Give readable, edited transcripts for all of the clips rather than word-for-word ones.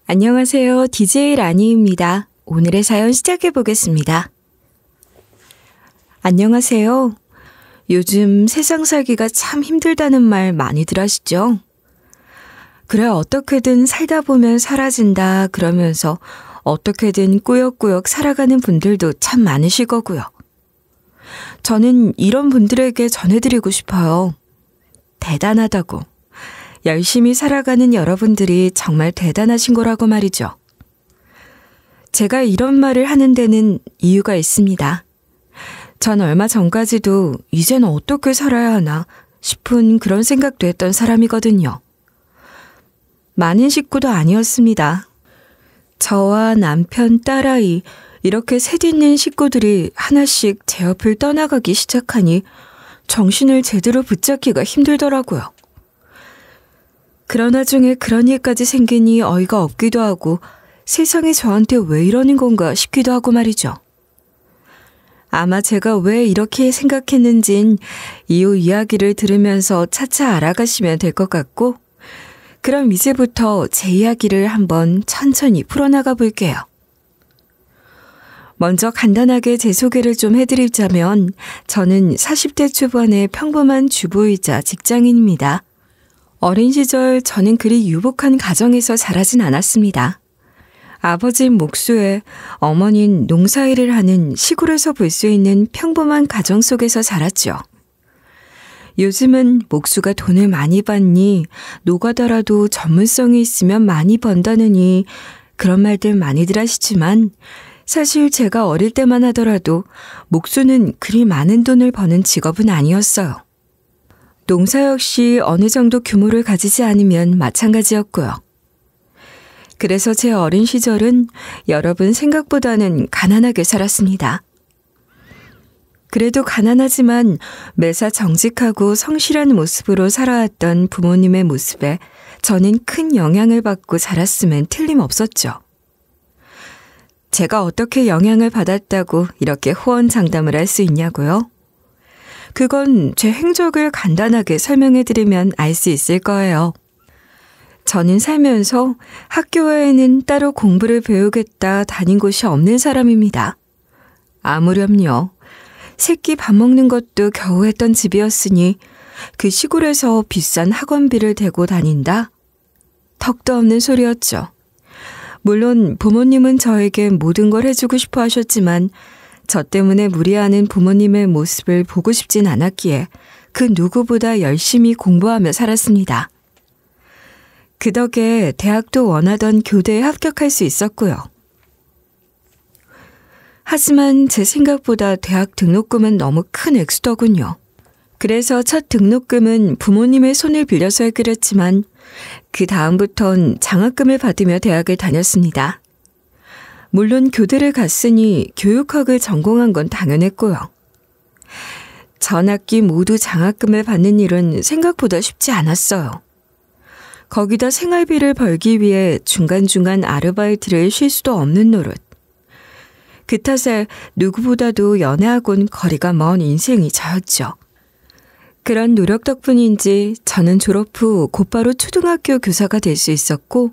안녕하세요. DJ 라니입니다. 오늘의 사연 시작해 보겠습니다. 안녕하세요. 요즘 세상 살기가 참 힘들다는 말 많이들 하시죠? 그래, 어떻게든 살다 보면 사라진다 그러면서 어떻게든 꾸역꾸역 살아가는 분들도 참 많으실 거고요. 저는 이런 분들에게 전해드리고 싶어요. 대단하다고. 열심히 살아가는 여러분들이 정말 대단하신 거라고 말이죠. 제가 이런 말을 하는 데는 이유가 있습니다. 전 얼마 전까지도 이제는 어떻게 살아야 하나 싶은 그런 생각도 했던 사람이거든요. 많은 식구도 아니었습니다. 저와 남편, 딸아이 이렇게 셋 있는 식구들이 하나씩 제 옆을 떠나가기 시작하니 정신을 제대로 붙잡기가 힘들더라고요. 그러나 중에 그런 일까지 생기니 어이가 없기도 하고 세상이 저한테 왜 이러는 건가 싶기도 하고 말이죠. 아마 제가 왜 이렇게 생각했는진 이후 이야기를 들으면서 차차 알아가시면 될 것 같고, 그럼 이제부터 제 이야기를 한번 천천히 풀어나가 볼게요. 먼저 간단하게 제 소개를 좀 해드리자면 저는 40대 초반의 평범한 주부이자 직장인입니다. 어린 시절 저는 그리 유복한 가정에서 자라진 않았습니다. 아버지는 목수에 어머니는 농사일을 하는 시골에서 볼 수 있는 평범한 가정 속에서 자랐죠. 요즘은 목수가 돈을 많이 받니 노가다라도 전문성이 있으면 많이 번다느니 그런 말들 많이들 하시지만 사실 제가 어릴 때만 하더라도 목수는 그리 많은 돈을 버는 직업은 아니었어요. 농사 역시 어느 정도 규모를 가지지 않으면 마찬가지였고요. 그래서 제 어린 시절은 여러분 생각보다는 가난하게 살았습니다. 그래도 가난하지만 매사 정직하고 성실한 모습으로 살아왔던 부모님의 모습에 저는 큰 영향을 받고 자랐음엔 틀림없었죠. 제가 어떻게 영향을 받았다고 이렇게 호언장담을 할 수 있냐고요? 그건 제 행적을 간단하게 설명해드리면 알 수 있을 거예요. 저는 살면서 학교 외에는 따로 공부를 배우겠다 다닌 곳이 없는 사람입니다. 아무렴요. 새끼 밥 먹는 것도 겨우 했던 집이었으니 그 시골에서 비싼 학원비를 대고 다닌다? 턱도 없는 소리였죠. 물론 부모님은 저에게 모든 걸 해주고 싶어 하셨지만 저 때문에 무리하는 부모님의 모습을 보고 싶진 않았기에 그 누구보다 열심히 공부하며 살았습니다. 그 덕에 대학도 원하던 교대에 합격할 수 있었고요. 하지만 제 생각보다 대학 등록금은 너무 큰 액수더군요. 그래서 첫 등록금은 부모님의 손을 빌려서 해결했지만 그 다음부턴 장학금을 받으며 대학을 다녔습니다. 물론 교대를 갔으니 교육학을 전공한 건 당연했고요. 전 학기 모두 장학금을 받는 일은 생각보다 쉽지 않았어요. 거기다 생활비를 벌기 위해 중간중간 아르바이트를 쉴 수도 없는 노릇. 그 탓에 누구보다도 연애하고는 거리가 먼 인생이 저였죠. 그런 노력 덕분인지 저는 졸업 후 곧바로 초등학교 교사가 될 수 있었고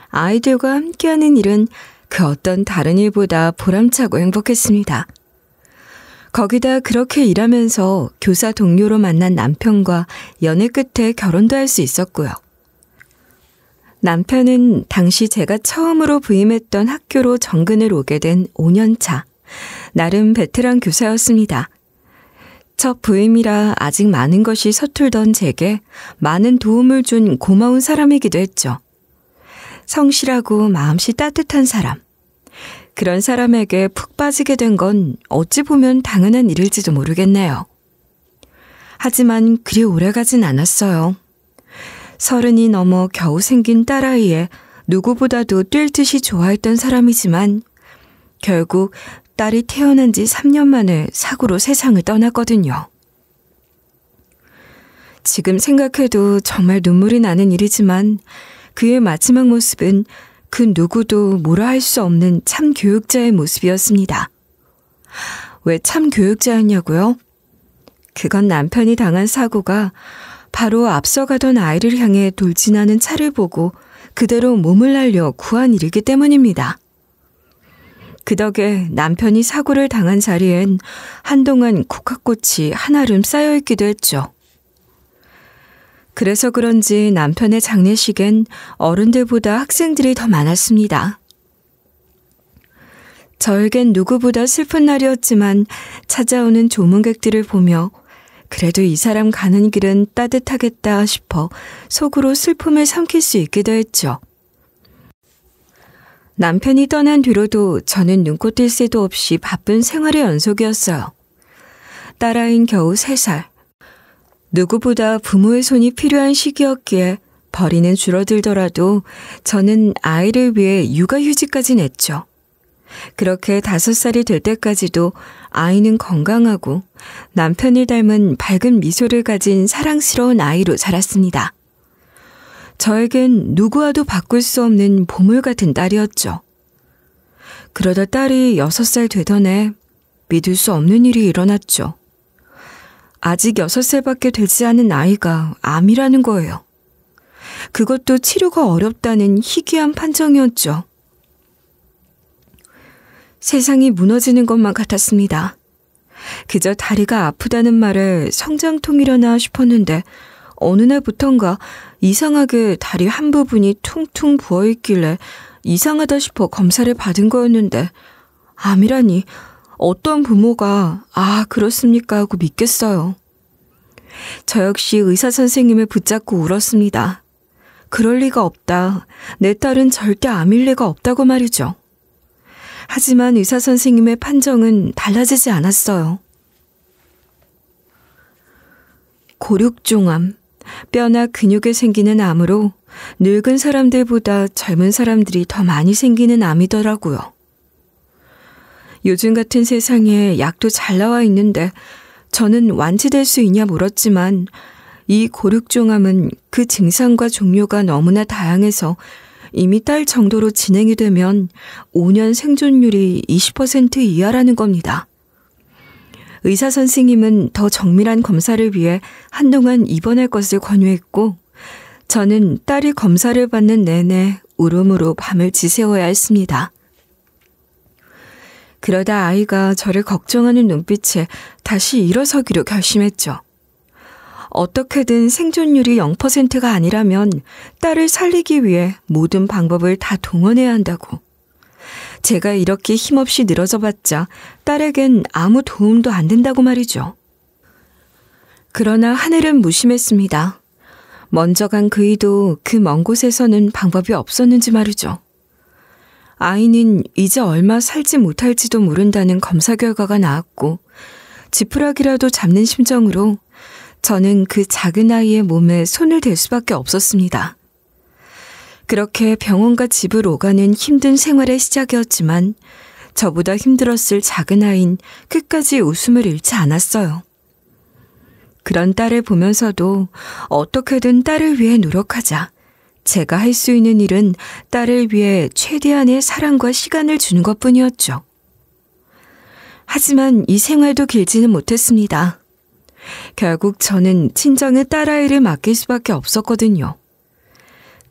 아이들과 함께하는 일은 그 어떤 다른 일보다 보람차고 행복했습니다. 거기다 그렇게 일하면서 교사 동료로 만난 남편과 연애 끝에 결혼도 할 수 있었고요. 남편은 당시 제가 처음으로 부임했던 학교로 정근을 오게 된 5년 차, 나름 베테랑 교사였습니다. 첫 부임이라 아직 많은 것이 서툴던 제게 많은 도움을 준 고마운 사람이기도 했죠. 성실하고 마음씨 따뜻한 사람. 그런 사람에게 푹 빠지게 된 건 어찌 보면 당연한 일일지도 모르겠네요. 하지만 그리 오래가진 않았어요. 30이 넘어 겨우 생긴 딸아이에 누구보다도 뛸 듯이 좋아했던 사람이지만 결국 딸이 태어난 지 3년 만에 사고로 세상을 떠났거든요. 지금 생각해도 정말 눈물이 나는 일이지만 그의 마지막 모습은 그 누구도 뭐라 할 수 없는 참 교육자의 모습이었습니다. 왜 참 교육자였냐고요? 그건 남편이 당한 사고가 바로 앞서가던 아이를 향해 돌진하는 차를 보고 그대로 몸을 날려 구한 일이기 때문입니다. 그 덕에 남편이 사고를 당한 자리엔 한동안 국화꽃이 한아름 쌓여있기도 했죠. 그래서 그런지 남편의 장례식엔 어른들보다 학생들이 더 많았습니다. 저에겐 누구보다 슬픈 날이었지만 찾아오는 조문객들을 보며 그래도 이 사람 가는 길은 따뜻하겠다 싶어 속으로 슬픔을 삼킬 수 있기도 했죠. 남편이 떠난 뒤로도 저는 눈꽃 뜰 새도 없이 바쁜 생활의 연속이었어요. 딸아이는 겨우 3살. 누구보다 부모의 손이 필요한 시기였기에 벌이는 줄어들더라도 저는 아이를 위해 육아휴직까지 냈죠. 그렇게 5살이 될 때까지도 아이는 건강하고 남편을 닮은 밝은 미소를 가진 사랑스러운 아이로 자랐습니다. 저에겐 누구와도 바꿀 수 없는 보물 같은 딸이었죠. 그러다 딸이 6살 되던 해 믿을 수 없는 일이 일어났죠. 아직 6살밖에 되지 않은 아이가 암이라는 거예요. 그것도 치료가 어렵다는 희귀한 판정이었죠. 세상이 무너지는 것만 같았습니다. 그저 다리가 아프다는 말에 성장통이려나 싶었는데 어느 날부턴가 이상하게 다리 한 부분이 퉁퉁 부어있길래 이상하다 싶어 검사를 받은 거였는데 암이라니 어떤 부모가 그렇습니까 하고 믿겠어요. 저 역시 의사 선생님을 붙잡고 울었습니다. 그럴 리가 없다. 내 딸은 절대 암일 리가 없다고 말이죠. 하지만 의사 선생님의 판정은 달라지지 않았어요. 고륙종암, 뼈나 근육에 생기는 암으로 늙은 사람들보다 젊은 사람들이 더 많이 생기는 암이더라고요. 요즘 같은 세상에 약도 잘 나와 있는데 저는 완치될 수 있냐 물었지만 이 고륙종암은 그 증상과 종류가 너무나 다양해서 이미 딸 정도로 진행이 되면 5년 생존율이 20% 이하라는 겁니다. 의사 선생님은 더 정밀한 검사를 위해 한동안 입원할 것을 권유했고 저는 딸이 검사를 받는 내내 울음으로 밤을 지새워야 했습니다. 그러다 아이가 저를 걱정하는 눈빛에 다시 일어서기로 결심했죠. 어떻게든 생존율이 0%가 아니라면 딸을 살리기 위해 모든 방법을 다 동원해야 한다고. 제가 이렇게 힘없이 늘어져 봤자 딸에겐 아무 도움도 안 된다고 말이죠. 그러나 하늘은 무심했습니다. 먼저 간 그이도 그 먼 곳에서는 방법이 없었는지 말이죠. 아이는 이제 얼마 살지 못할지도 모른다는 검사 결과가 나왔고 지푸라기라도 잡는 심정으로 저는 그 작은 아이의 몸에 손을 댈 수밖에 없었습니다. 그렇게 병원과 집을 오가는 힘든 생활의 시작이었지만 저보다 힘들었을 작은 아이는 끝까지 웃음을 잃지 않았어요. 그런 딸을 보면서도 어떻게든 딸을 위해 노력하자. 제가 할 수 있는 일은 딸을 위해 최대한의 사랑과 시간을 주는 것뿐이었죠. 하지만 이 생활도 길지는 못했습니다. 결국 저는 친정의 딸아이를 맡길 수밖에 없었거든요.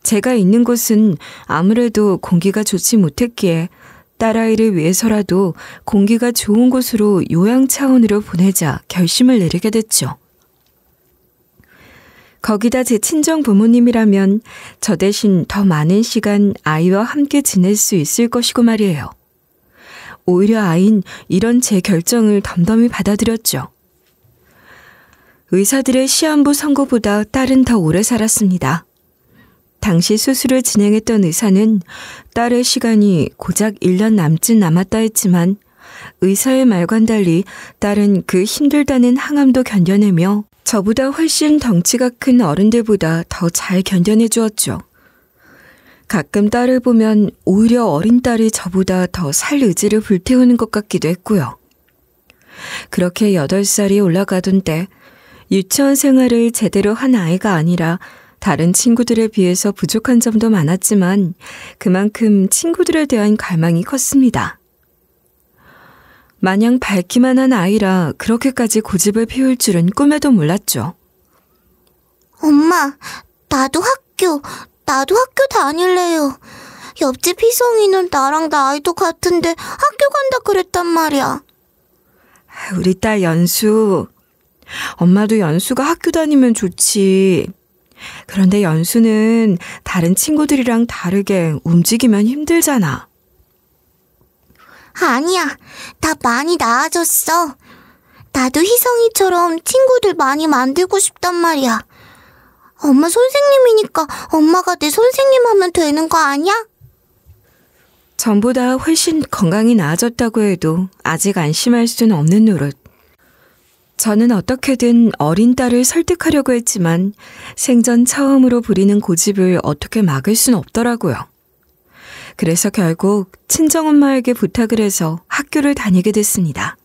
제가 있는 곳은 아무래도 공기가 좋지 못했기에 딸아이를 위해서라도 공기가 좋은 곳으로 요양 차원으로 보내자 결심을 내리게 됐죠. 거기다 제 친정 부모님이라면 저 대신 더 많은 시간 아이와 함께 지낼 수 있을 것이고 말이에요. 오히려 아이는 이런 제 결정을 덤덤히 받아들였죠. 의사들의 시한부 선고보다 딸은 더 오래 살았습니다. 당시 수술을 진행했던 의사는 딸의 시간이 고작 1년 남짓 남았다 했지만 의사의 말과는 달리 딸은 그 힘들다는 항암도 견뎌내며 저보다 훨씬 덩치가 큰 어른들보다 더 잘 견뎌내 주었죠. 가끔 딸을 보면 오히려 어린 딸이 저보다 더 살 의지를 불태우는 것 같기도 했고요. 그렇게 8살이 올라가던 때 유치원 생활을 제대로 한 아이가 아니라 다른 친구들에 비해서 부족한 점도 많았지만 그만큼 친구들에 대한 갈망이 컸습니다. 마냥 밝기만 한 아이라 그렇게까지 고집을 피울 줄은 꿈에도 몰랐죠. 엄마, 나도 학교 나도 학교 다닐래요. 옆집 희성이는 나랑 나이도 같은데 학교 간다 그랬단 말이야. 우리 딸 연수. 엄마도 연수가 학교 다니면 좋지. 그런데 연수는 다른 친구들이랑 다르게 움직이면 힘들잖아. 아니야, 나 많이 나아졌어. 나도 희성이처럼 친구들 많이 만들고 싶단 말이야. 엄마 선생님이니까 엄마가 내 선생님 하면 되는 거 아니야? 전보다 훨씬 건강이 나아졌다고 해도 아직 안심할 수는 없는 노릇. 저는 어떻게든 어린 딸을 설득하려고 했지만 생전 처음으로 부리는 고집을 어떻게 막을 순 없더라고요. 그래서 결국 친정엄마에게 부탁을 해서 학교를 다니게 됐습니다.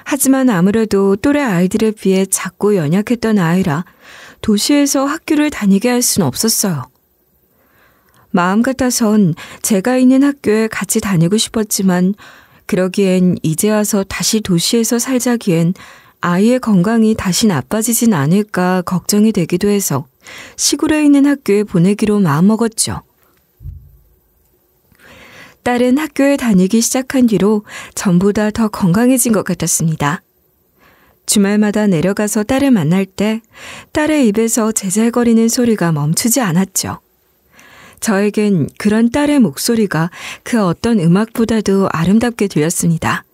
하지만 아무래도 또래 아이들에 비해 작고 연약했던 아이라 도시에서 학교를 다니게 할 수는 없었어요. 마음 같아선 제가 있는 학교에 같이 다니고 싶었지만 그러기엔 이제 와서 다시 도시에서 살자기엔 아이의 건강이 다시 나빠지진 않을까 걱정이 되기도 해서 시골에 있는 학교에 보내기로 마음먹었죠. 딸은 학교에 다니기 시작한 뒤로 전보다 더 건강해진 것 같았습니다. 주말마다 내려가서 딸을 만날 때 딸의 입에서 제잘거리는 소리가 멈추지 않았죠. 저에겐 그런 딸의 목소리가 그 어떤 음악보다도 아름답게 들렸습니다.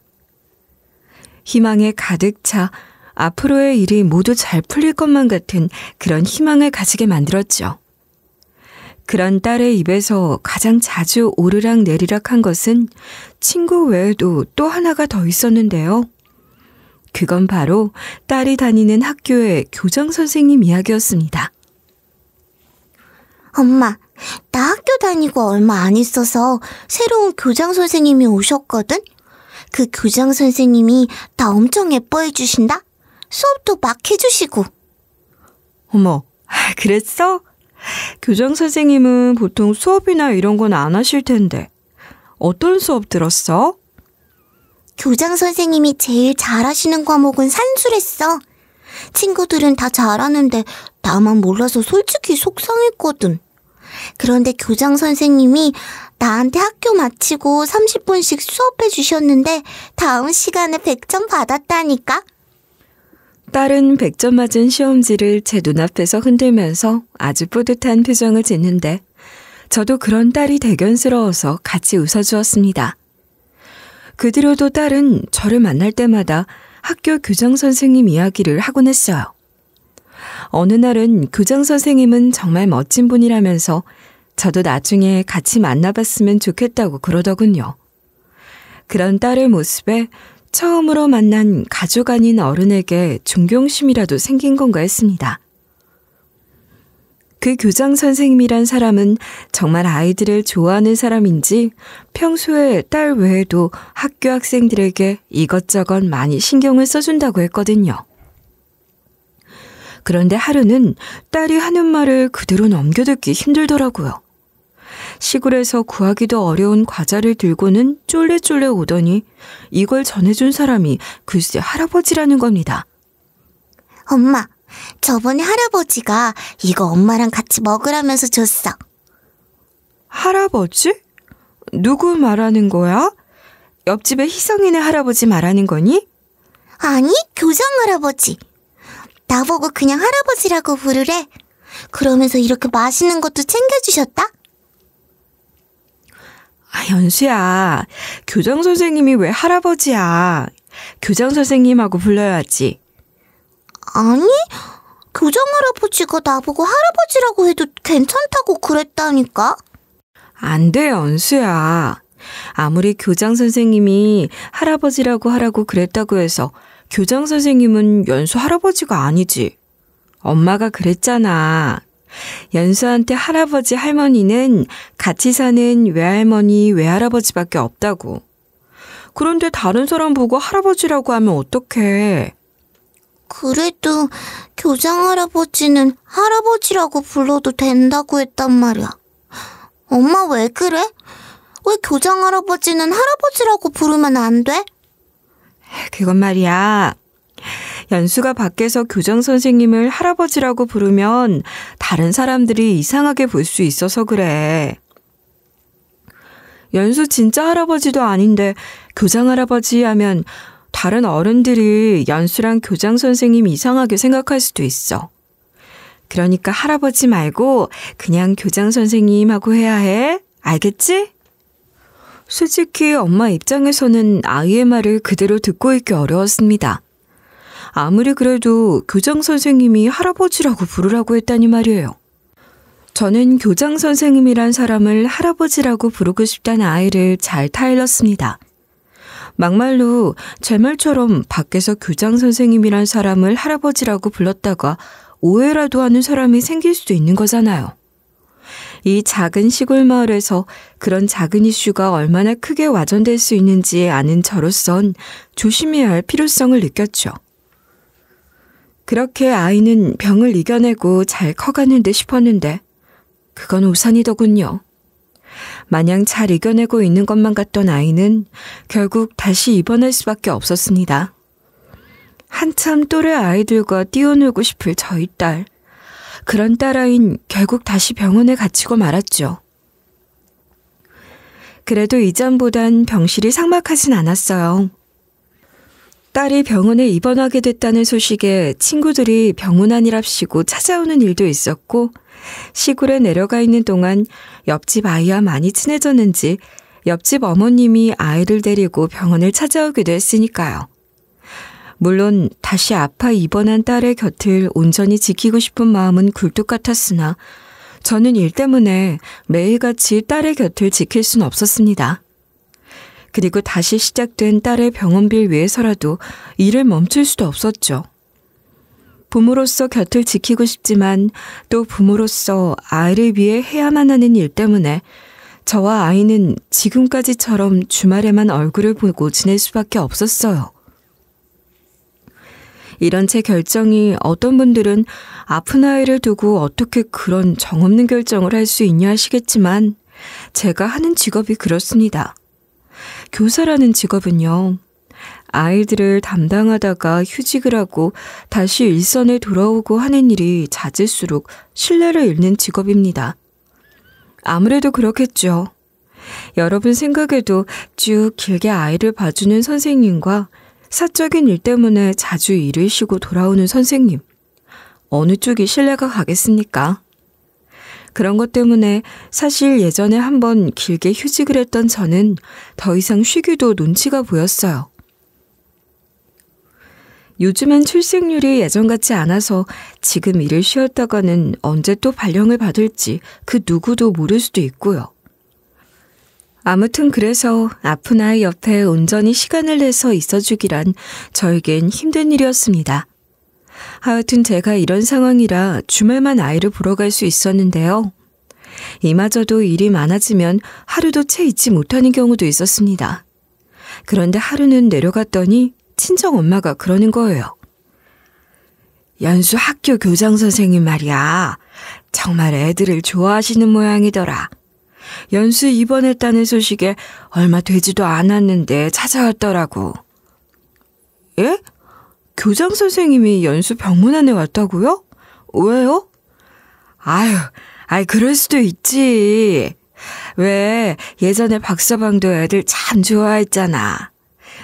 희망에 가득 차 앞으로의 일이 모두 잘 풀릴 것만 같은 그런 희망을 가지게 만들었죠. 그런 딸의 입에서 가장 자주 오르락 내리락 한 것은 친구 외에도 또 하나가 더 있었는데요. 그건 바로 딸이 다니는 학교의 교장 선생님 이야기였습니다. 엄마, 나 학교 다니고 얼마 안 있어서 새로운 교장 선생님이 오셨거든? 그 교장 선생님이 나 엄청 예뻐해 주신다? 수업도 막 해주시고. 어머, 그랬어? 교장 선생님은 보통 수업이나 이런 건 안 하실 텐데 어떤 수업 들었어? 교장 선생님이 제일 잘하시는 과목은 산수랬어. 친구들은 다 잘하는데 나만 몰라서 솔직히 속상했거든. 그런데 교장 선생님이 나한테 학교 마치고 30분씩 수업해 주셨는데 다음 시간에 100점 받았다니까? 딸은 100점 맞은 시험지를 제 눈앞에서 흔들면서 아주 뿌듯한 표정을 짓는데 저도 그런 딸이 대견스러워서 같이 웃어주었습니다. 그 뒤로도 딸은 저를 만날 때마다 학교 교장 선생님 이야기를 하곤 했어요. 어느 날은 교장 선생님은 정말 멋진 분이라면서 저도 나중에 같이 만나봤으면 좋겠다고 그러더군요. 그런 딸의 모습에 처음으로 만난 가족 아닌 어른에게 존경심이라도 생긴 건가 했습니다. 그 교장 선생님이란 사람은 정말 아이들을 좋아하는 사람인지 평소에 딸 외에도 학교 학생들에게 이것저것 많이 신경을 써준다고 했거든요. 그런데 하루는 딸이 하는 말을 그대로 넘겨듣기 힘들더라고요. 시골에서 구하기도 어려운 과자를 들고는 쫄래쫄래 오더니 이걸 전해준 사람이 글쎄 할아버지라는 겁니다. 엄마, 저번에 할아버지가 이거 엄마랑 같이 먹으라면서 줬어. 할아버지? 누구 말하는 거야? 옆집에 희성이네 할아버지 말하는 거니? 아니, 교장 할아버지. 나보고 그냥 할아버지라고 부르래. 그러면서 이렇게 맛있는 것도 챙겨주셨다? 연수야, 교장 선생님이 왜 할아버지야? 교장 선생님하고 불러야지. 아니, 교장 할아버지가 나보고 할아버지라고 해도 괜찮다고 그랬다니까? 안 돼, 연수야. 아무리 교장 선생님이 할아버지라고 하라고 그랬다고 해서 교장 선생님은 연수 할아버지가 아니지. 엄마가 그랬잖아. 연수한테 할아버지 할머니는 같이 사는 외할머니 외할아버지밖에 없다고. 그런데 다른 사람 보고 할아버지라고 하면 어떡해. 그래도 교장 할아버지는 할아버지라고 불러도 된다고 했단 말이야. 엄마 왜 그래? 왜 교장 할아버지는 할아버지라고 부르면 안 돼? 그건 말이야. 연수가 밖에서 교장 선생님을 할아버지라고 부르면 다른 사람들이 이상하게 볼 수 있어서 그래. 연수 진짜 할아버지도 아닌데 교장 할아버지 하면 다른 어른들이 연수랑 교장 선생님 이상하게 생각할 수도 있어. 그러니까 할아버지 말고 그냥 교장 선생님하고 해야 해. 알겠지? 솔직히 엄마 입장에서는 아이의 말을 그대로 듣고 있기 어려웠습니다. 아무리 그래도 교장 선생님이 할아버지라고 부르라고 했다니 말이에요. 저는 교장 선생님이란 사람을 할아버지라고 부르고 싶다는 아이를 잘 타일렀습니다. 막말로 제 말처럼 밖에서 교장 선생님이란 사람을 할아버지라고 불렀다가 오해라도 하는 사람이 생길 수도 있는 거잖아요. 이 작은 시골 마을에서 그런 작은 이슈가 얼마나 크게 와전될 수 있는지 아는 저로선 조심해야 할 필요성을 느꼈죠. 그렇게 아이는 병을 이겨내고 잘 커가는 듯 싶었는데 그건 오산이더군요. 마냥 잘 이겨내고 있는 것만 같던 아이는 결국 다시 입원할 수밖에 없었습니다. 한참 또래 아이들과 뛰어놀고 싶을 저희 딸. 그런 딸아이는 결국 다시 병원에 갇히고 말았죠. 그래도 이전보단 병실이 삭막하진 않았어요. 딸이 병원에 입원하게 됐다는 소식에 친구들이 병원 안이랍시고 찾아오는 일도 있었고 시골에 내려가 있는 동안 옆집 아이와 많이 친해졌는지 옆집 어머님이 아이를 데리고 병원을 찾아오기도 했으니까요. 물론 다시 아파 입원한 딸의 곁을 온전히 지키고 싶은 마음은 굴뚝 같았으나 저는 일 때문에 매일같이 딸의 곁을 지킬 순 없었습니다. 그리고 다시 시작된 딸의 병원비를 위해서라도 일을 멈출 수도 없었죠. 부모로서 곁을 지키고 싶지만 또 부모로서 아이를 위해 해야만 하는 일 때문에 저와 아이는 지금까지처럼 주말에만 얼굴을 보고 지낼 수밖에 없었어요. 이런 제 결정이 어떤 분들은 아픈 아이를 두고 어떻게 그런 정없는 결정을 할 수 있냐 하시겠지만 제가 하는 직업이 그렇습니다. 교사라는 직업은요. 아이들을 담당하다가 휴직을 하고 다시 일선에 돌아오고 하는 일이 잦을수록 신뢰를 잃는 직업입니다. 아무래도 그렇겠죠. 여러분 생각에도 쭉 길게 아이를 봐주는 선생님과 사적인 일 때문에 자주 일을 쉬고 돌아오는 선생님. 어느 쪽이 신뢰가 가겠습니까? 그런 것 때문에 사실 예전에 한번 길게 휴직을 했던 저는 더 이상 쉬기도 눈치가 보였어요. 요즘은 출생률이 예전 같지 않아서 지금 일을 쉬었다가는 언제 또 발령을 받을지 그 누구도 모를 수도 있고요. 아무튼 그래서 아픈 아이 옆에 온전히 시간을 내서 있어주기란 저에겐 힘든 일이었습니다. 하여튼 제가 이런 상황이라 주말만 아이를 보러 갈 수 있었는데요. 이마저도 일이 많아지면 하루도 채 있지 못하는 경우도 있었습니다. 그런데 하루는 내려갔더니 친정 엄마가 그러는 거예요. 연수 학교 교장 선생님 말이야. 정말 애들을 좋아하시는 모양이더라. 연수 입원했다는 소식에 얼마 되지도 않았는데 찾아왔더라고. 예? 교장 선생님이 연수 병문 안에 왔다고요? 왜요? 아유, 그럴 수도 있지. 왜 예전에 박서방도 애들 참 좋아했잖아.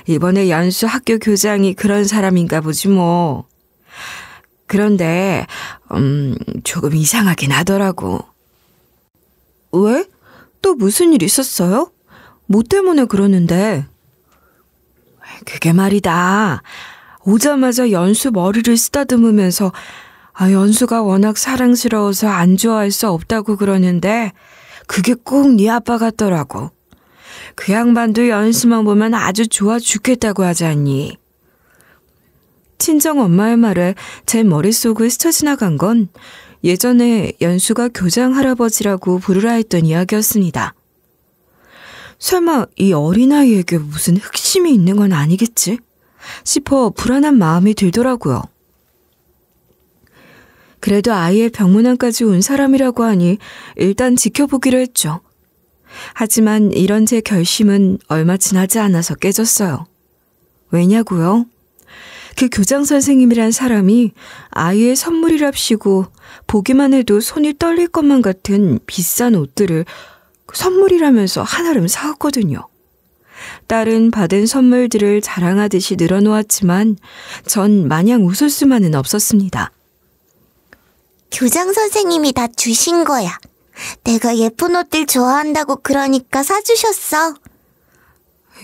이번에 연수 학교 교장이 그런 사람인가 보지 뭐. 그런데 조금 이상하긴 하더라고. 왜? 또 무슨 일 있었어요? 뭐 때문에 그러는데? 그게 말이다. 오자마자 연수 머리를 쓰다듬으면서 연수가 워낙 사랑스러워서 안 좋아할 수 없다고 그러는데 그게 꼭 네 아빠 같더라고. 그 양반도 연수만 보면 아주 좋아 죽겠다고 하지 않니? 친정 엄마의 말에 제 머릿속을 스쳐 지나간 건 예전에 연수가 교장 할아버지라고 부르라 했던 이야기였습니다. 설마 이 어린아이에게 무슨 흑심이 있는 건 아니겠지? 싶어 불안한 마음이 들더라고요. 그래도 아이의 병문안까지 온 사람이라고 하니 일단 지켜보기로 했죠. 하지만 이런 제 결심은 얼마 지나지 않아서 깨졌어요. 왜냐고요? 그 교장 선생님이란 사람이 아이의 선물이랍시고 보기만 해도 손이 떨릴 것만 같은 비싼 옷들을 선물이라면서 한아름 사왔거든요. 딸은 받은 선물들을 자랑하듯이 늘어놓았지만 전 마냥 웃을 수만은 없었습니다. 교장 선생님이 다 주신 거야. 내가 예쁜 옷들 좋아한다고 그러니까 사주셨어.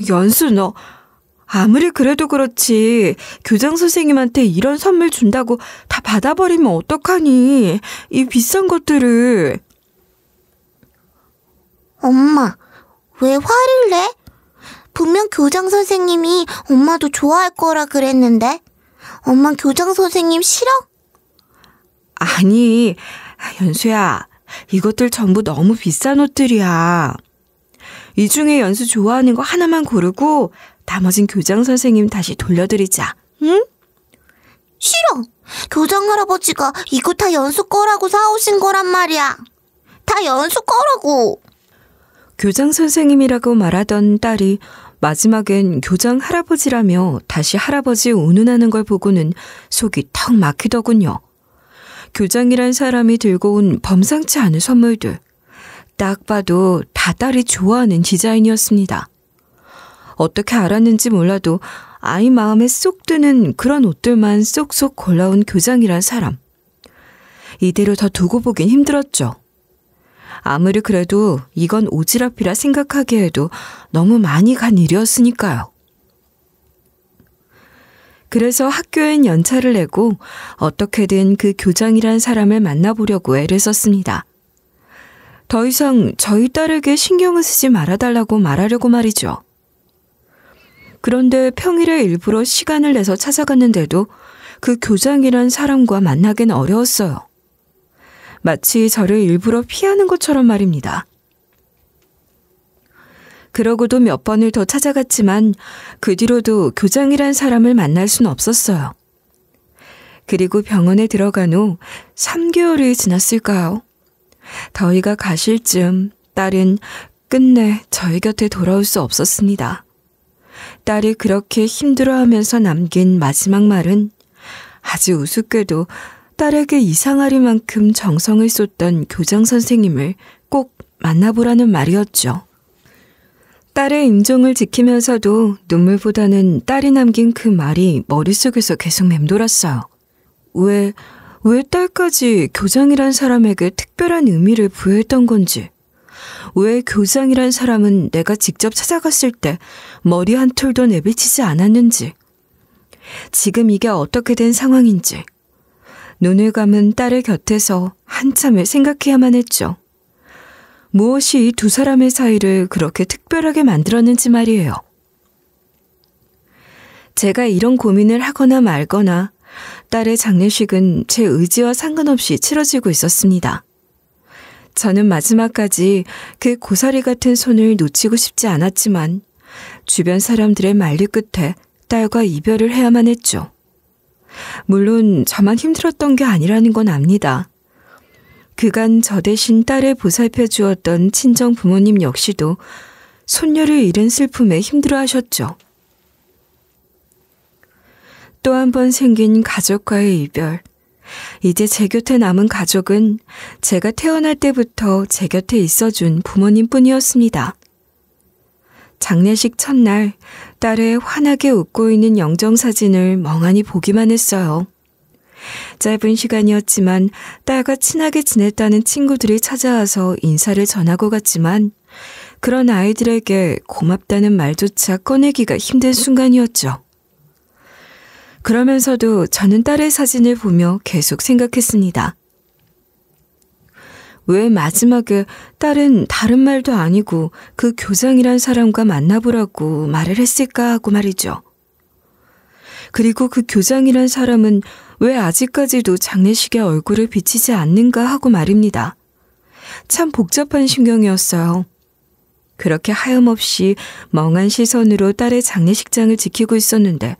연수, 너 아무리 그래도 그렇지 교장 선생님한테 이런 선물 준다고 다 받아버리면 어떡하니? 이 비싼 것들을. 엄마, 왜 화를 내? 분명 교장 선생님이 엄마도 좋아할 거라 그랬는데. 엄마 교장 선생님 싫어? 아니, 연수야, 이것들 전부 너무 비싼 옷들이야. 이 중에 연수 좋아하는 거 하나만 고르고 나머진 교장 선생님 다시 돌려드리자. 응? 싫어. 교장 할아버지가 이거 다 연수 거라고 사오신 거란 말이야. 다 연수 거라고. 교장 선생님이라고 말하던 딸이 마지막엔 교장 할아버지라며 다시 할아버지 운운하는 걸 보고는 속이 턱 막히더군요. 교장이란 사람이 들고 온 범상치 않은 선물들. 딱 봐도 다 딸이 좋아하는 디자인이었습니다. 어떻게 알았는지 몰라도 아이 마음에 쏙 드는 그런 옷들만 쏙쏙 골라온 교장이란 사람. 이대로 더 두고 보긴 힘들었죠. 아무리 그래도 이건 오지랖이라 생각하기에도 너무 많이 간 일이었으니까요. 그래서 학교엔 연차를 내고 어떻게든 그 교장이란 사람을 만나보려고 애를 썼습니다. 더 이상 저희 딸에게 신경을 쓰지 말아달라고 말하려고 말이죠. 그런데 평일에 일부러 시간을 내서 찾아갔는데도 그 교장이란 사람과 만나긴 어려웠어요. 마치 저를 일부러 피하는 것처럼 말입니다. 그러고도 몇 번을 더 찾아갔지만 그 뒤로도 교장이란 사람을 만날 순 없었어요. 그리고 병원에 들어간 후 3개월이 지났을까요? 더위가 가실 즈음 딸은 끝내 저희 곁에 돌아올 수 없었습니다. 딸이 그렇게 힘들어하면서 남긴 마지막 말은 아주 우습게도 딸에게 이상하리만큼 정성을 쏟던 교장 선생님을 꼭 만나보라는 말이었죠. 딸의 임종을 지키면서도 눈물보다는 딸이 남긴 그 말이 머릿속에서 계속 맴돌았어요. 왜 딸까지 교장이란 사람에게 특별한 의미를 부여했던 건지, 왜 교장이란 사람은 내가 직접 찾아갔을 때 머리 한 톨도 내비치지 않았는지, 지금 이게 어떻게 된 상황인지, 눈을 감은 딸의 곁에서 한참을 생각해야만 했죠. 무엇이 이 두 사람의 사이를 그렇게 특별하게 만들었는지 말이에요. 제가 이런 고민을 하거나 말거나 딸의 장례식은 제 의지와 상관없이 치러지고 있었습니다. 저는 마지막까지 그 고사리 같은 손을 놓치고 싶지 않았지만 주변 사람들의 만류 끝에 딸과 이별을 해야만 했죠. 물론 저만 힘들었던 게 아니라는 건 압니다. 그간 저 대신 딸을 보살펴 주었던 친정 부모님 역시도 손녀를 잃은 슬픔에 힘들어하셨죠. 또 한 번 생긴 가족과의 이별. 이제 제 곁에 남은 가족은 제가 태어날 때부터 제 곁에 있어준 부모님뿐이었습니다. 장례식 첫날 딸의 환하게 웃고 있는 영정사진을 멍하니 보기만 했어요. 짧은 시간이었지만 딸과 친하게 지냈다는 친구들이 찾아와서 인사를 전하고 갔지만 그런 아이들에게 고맙다는 말조차 꺼내기가 힘든 순간이었죠. 그러면서도 저는 딸의 사진을 보며 계속 생각했습니다. 왜 마지막에 딸은 다른 말도 아니고 그 교장이란 사람과 만나보라고 말을 했을까 하고 말이죠. 그리고 그 교장이란 사람은 왜 아직까지도 장례식에 얼굴을 비치지 않는가 하고 말입니다. 참 복잡한 심경이었어요. 그렇게 하염없이 멍한 시선으로 딸의 장례식장을 지키고 있었는데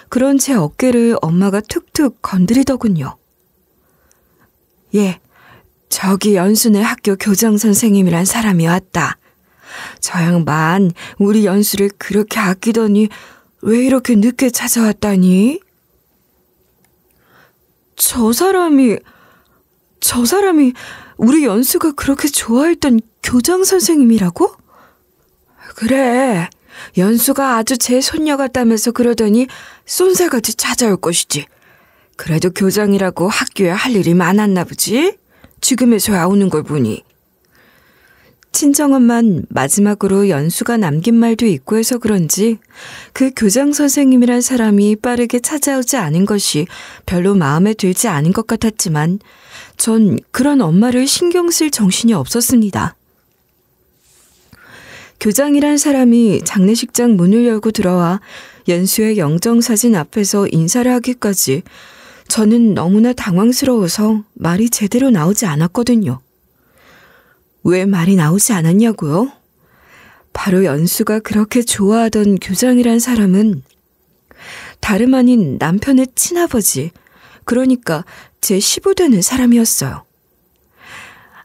그런 제 어깨를 엄마가 툭툭 건드리더군요. 예, 저기 연수네 학교 교장 선생님이란 사람이 왔다. 저 양반 우리 연수를 그렇게 아끼더니 왜 이렇게 늦게 찾아왔다니? 저 사람이 우리 연수가 그렇게 좋아했던 교장 선생님이라고? 그래, 연수가 아주 제 손녀 같다면서 그러더니 쏜살같이 찾아올 것이지. 그래도 교장이라고 학교에 할 일이 많았나 보지? 지금에서야 오는 걸 보니. 친정엄만 마지막으로 연수가 남긴 말도 있고 해서 그런지 그 교장 선생님이란 사람이 빠르게 찾아오지 않은 것이 별로 마음에 들지 않은 것 같았지만 전 그런 엄마를 신경 쓸 정신이 없었습니다. 교장이란 사람이 장례식장 문을 열고 들어와 연수의 영정사진 앞에서 인사를 하기까지 저는 너무나 당황스러워서 말이 제대로 나오지 않았거든요. 왜 말이 나오지 않았냐고요? 바로 연수가 그렇게 좋아하던 교장이란 사람은 다름 아닌 남편의 친아버지, 그러니까 제 15되는 사람이었어요.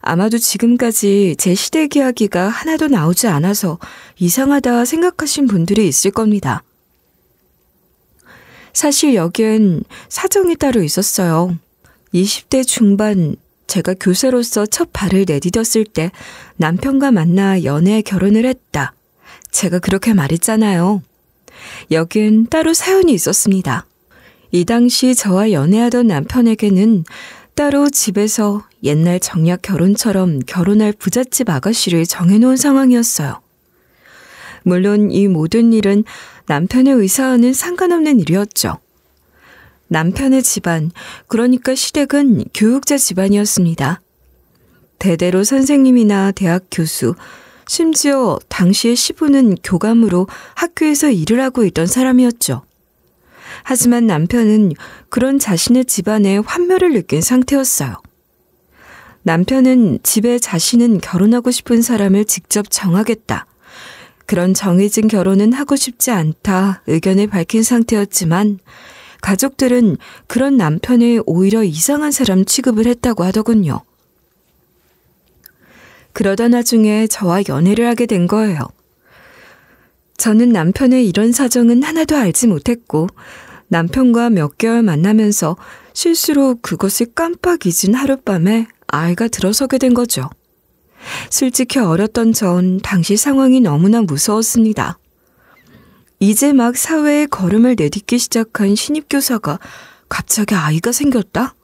아마도 지금까지 제 시댁 이야기가 하나도 나오지 않아서 이상하다 생각하신 분들이 있을 겁니다. 사실 여기엔 사정이 따로 있었어요. 20대 중반 제가 교사로서 첫 발을 내디뎠을 때 남편과 만나 연애 결혼을 했다. 제가 그렇게 말했잖아요. 여기엔 따로 사연이 있었습니다. 이 당시 저와 연애하던 남편에게는 따로 집에서 옛날 정약 결혼처럼 결혼할 부잣집 아가씨를 정해놓은 상황이었어요. 물론 이 모든 일은 남편의 의사와는 상관없는 일이었죠. 남편의 집안, 그러니까 시댁은 교육자 집안이었습니다. 대대로 선생님이나 대학 교수, 심지어 당시의 시부는 교감으로 학교에서 일을 하고 있던 사람이었죠. 하지만 남편은 그런 자신의 집안에 환멸을 느낀 상태였어요. 남편은 집에 자신은 결혼하고 싶은 사람을 직접 정하겠다. 그런 정해진 결혼은 하고 싶지 않다 의견을 밝힌 상태였지만 가족들은 그런 남편을 오히려 이상한 사람 취급을 했다고 하더군요. 그러다 나중에 저와 연애를 하게 된 거예요. 저는 남편의 이런 사정은 하나도 알지 못했고 남편과 몇 개월 만나면서 실수로 그것을 깜빡 잊은 하룻밤에 아이가 들어서게 된 거죠. 솔직히 어렸던 전 당시 상황이 너무나 무서웠습니다. 이제 막 사회에 걸음을 내딛기 시작한 신입교사가 갑자기 아이가 생겼다?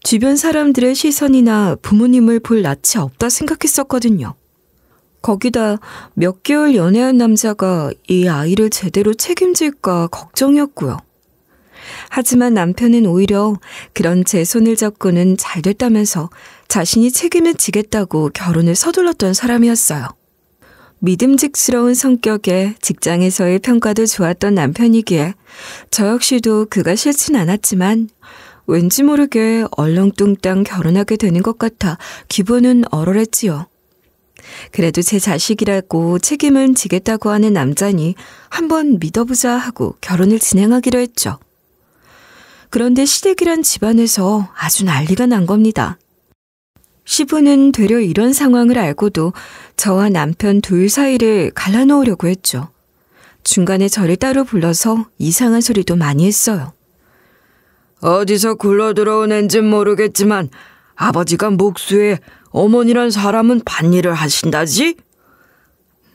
주변 사람들의 시선이나 부모님을 볼 낯이 없다 생각했었거든요. 거기다 몇 개월 연애한 남자가 이 아이를 제대로 책임질까 걱정이었고요. 하지만 남편은 오히려 그런 제 손을 잡고는 잘 됐다면서 자신이 책임을 지겠다고 결혼을 서둘렀던 사람이었어요. 믿음직스러운 성격에 직장에서의 평가도 좋았던 남편이기에 저 역시도 그가 싫진 않았지만 왠지 모르게 얼렁뚱땅 결혼하게 되는 것 같아 기분은 얼얼했지요. 그래도 제 자식이라고 책임은 지겠다고 하는 남자니 한번 믿어보자 하고 결혼을 진행하기로 했죠. 그런데 시댁이란 집안에서 아주 난리가 난 겁니다. 시부는 되려 이런 상황을 알고도 저와 남편 둘 사이를 갈라놓으려고 했죠. 중간에 저를 따로 불러서 이상한 소리도 많이 했어요. 어디서 굴러들어온 앤진 모르겠지만 아버지가 목수에 어머니란 사람은 밭일을 하신다지?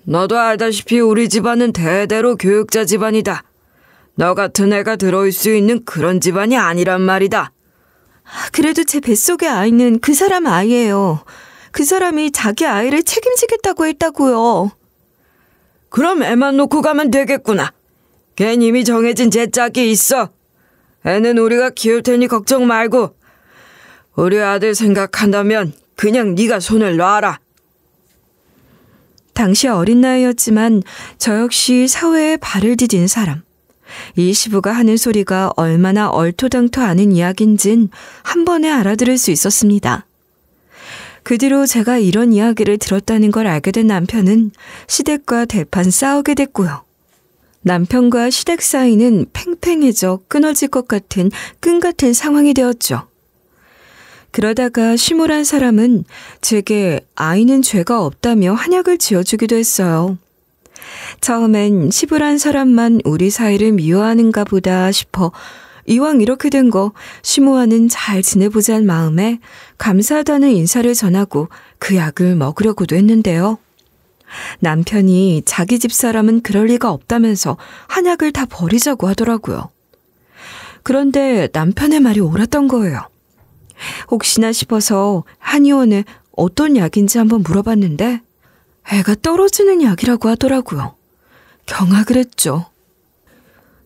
너도 알다시피 우리 집안은 대대로 교육자 집안이다. 너 같은 애가 들어올 수 있는 그런 집안이 아니란 말이다. 그래도 제 뱃속의 아이는 그 사람 아이예요. 그 사람이 자기 아이를 책임지겠다고 했다고요. 그럼 애만 놓고 가면 되겠구나. 걘 이미 정해진 제 짝이 있어. 애는 우리가 키울 테니 걱정 말고 우리 아들 생각한다면 그냥 네가 손을 놔라. 당시 어린 나이였지만 저 역시 사회에 발을 디딘 사람. 이 시부가 하는 소리가 얼마나 얼토당토 않은 이야기인진 한 번에 알아들을 수 있었습니다. 그 뒤로 제가 이런 이야기를 들었다는 걸 알게 된 남편은 시댁과 대판 싸우게 됐고요. 남편과 시댁 사이는 팽팽해져 끊어질 것 같은 끈 같은 상황이 되었죠. 그러다가 시무란 사람은 제게 아이는 죄가 없다며 한약을 지어주기도 했어요. 처음엔 시부란 사람만 우리 사이를 미워하는가 보다 싶어 이왕 이렇게 된 거 시모와는 잘 지내보자는 마음에 감사하다는 인사를 전하고 그 약을 먹으려고도 했는데요. 남편이 자기 집사람은 그럴 리가 없다면서 한약을 다 버리자고 하더라고요. 그런데 남편의 말이 옳았던 거예요. 혹시나 싶어서 한의원에 어떤 약인지 한번 물어봤는데 애가 떨어지는 약이라고 하더라고요. 경악을 했죠.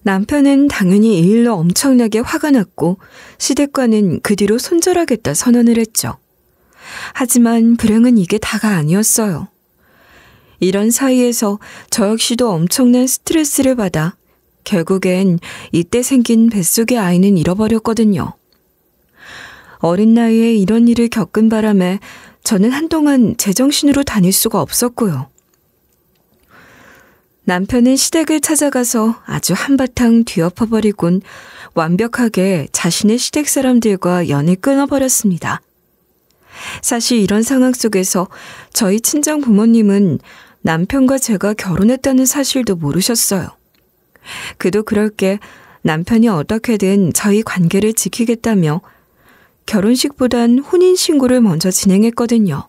남편은 당연히 이 일로 엄청나게 화가 났고 시댁과는 그 뒤로 손절하겠다 선언을 했죠. 하지만 불행은 이게 다가 아니었어요. 이런 사이에서 저 역시도 엄청난 스트레스를 받아 결국엔 이때 생긴 뱃속의 아이는 잃어버렸거든요. 어린 나이에 이런 일을 겪은 바람에 저는 한동안 제정신으로 다닐 수가 없었고요. 남편은 시댁을 찾아가서 아주 한바탕 뒤엎어버리곤 완벽하게 자신의 시댁 사람들과 연을 끊어버렸습니다. 사실 이런 상황 속에서 저희 친정 부모님은 남편과 제가 결혼했다는 사실도 모르셨어요. 그도 그럴 게 남편이 어떻게든 저희 관계를 지키겠다며 결혼식보단 혼인신고를 먼저 진행했거든요.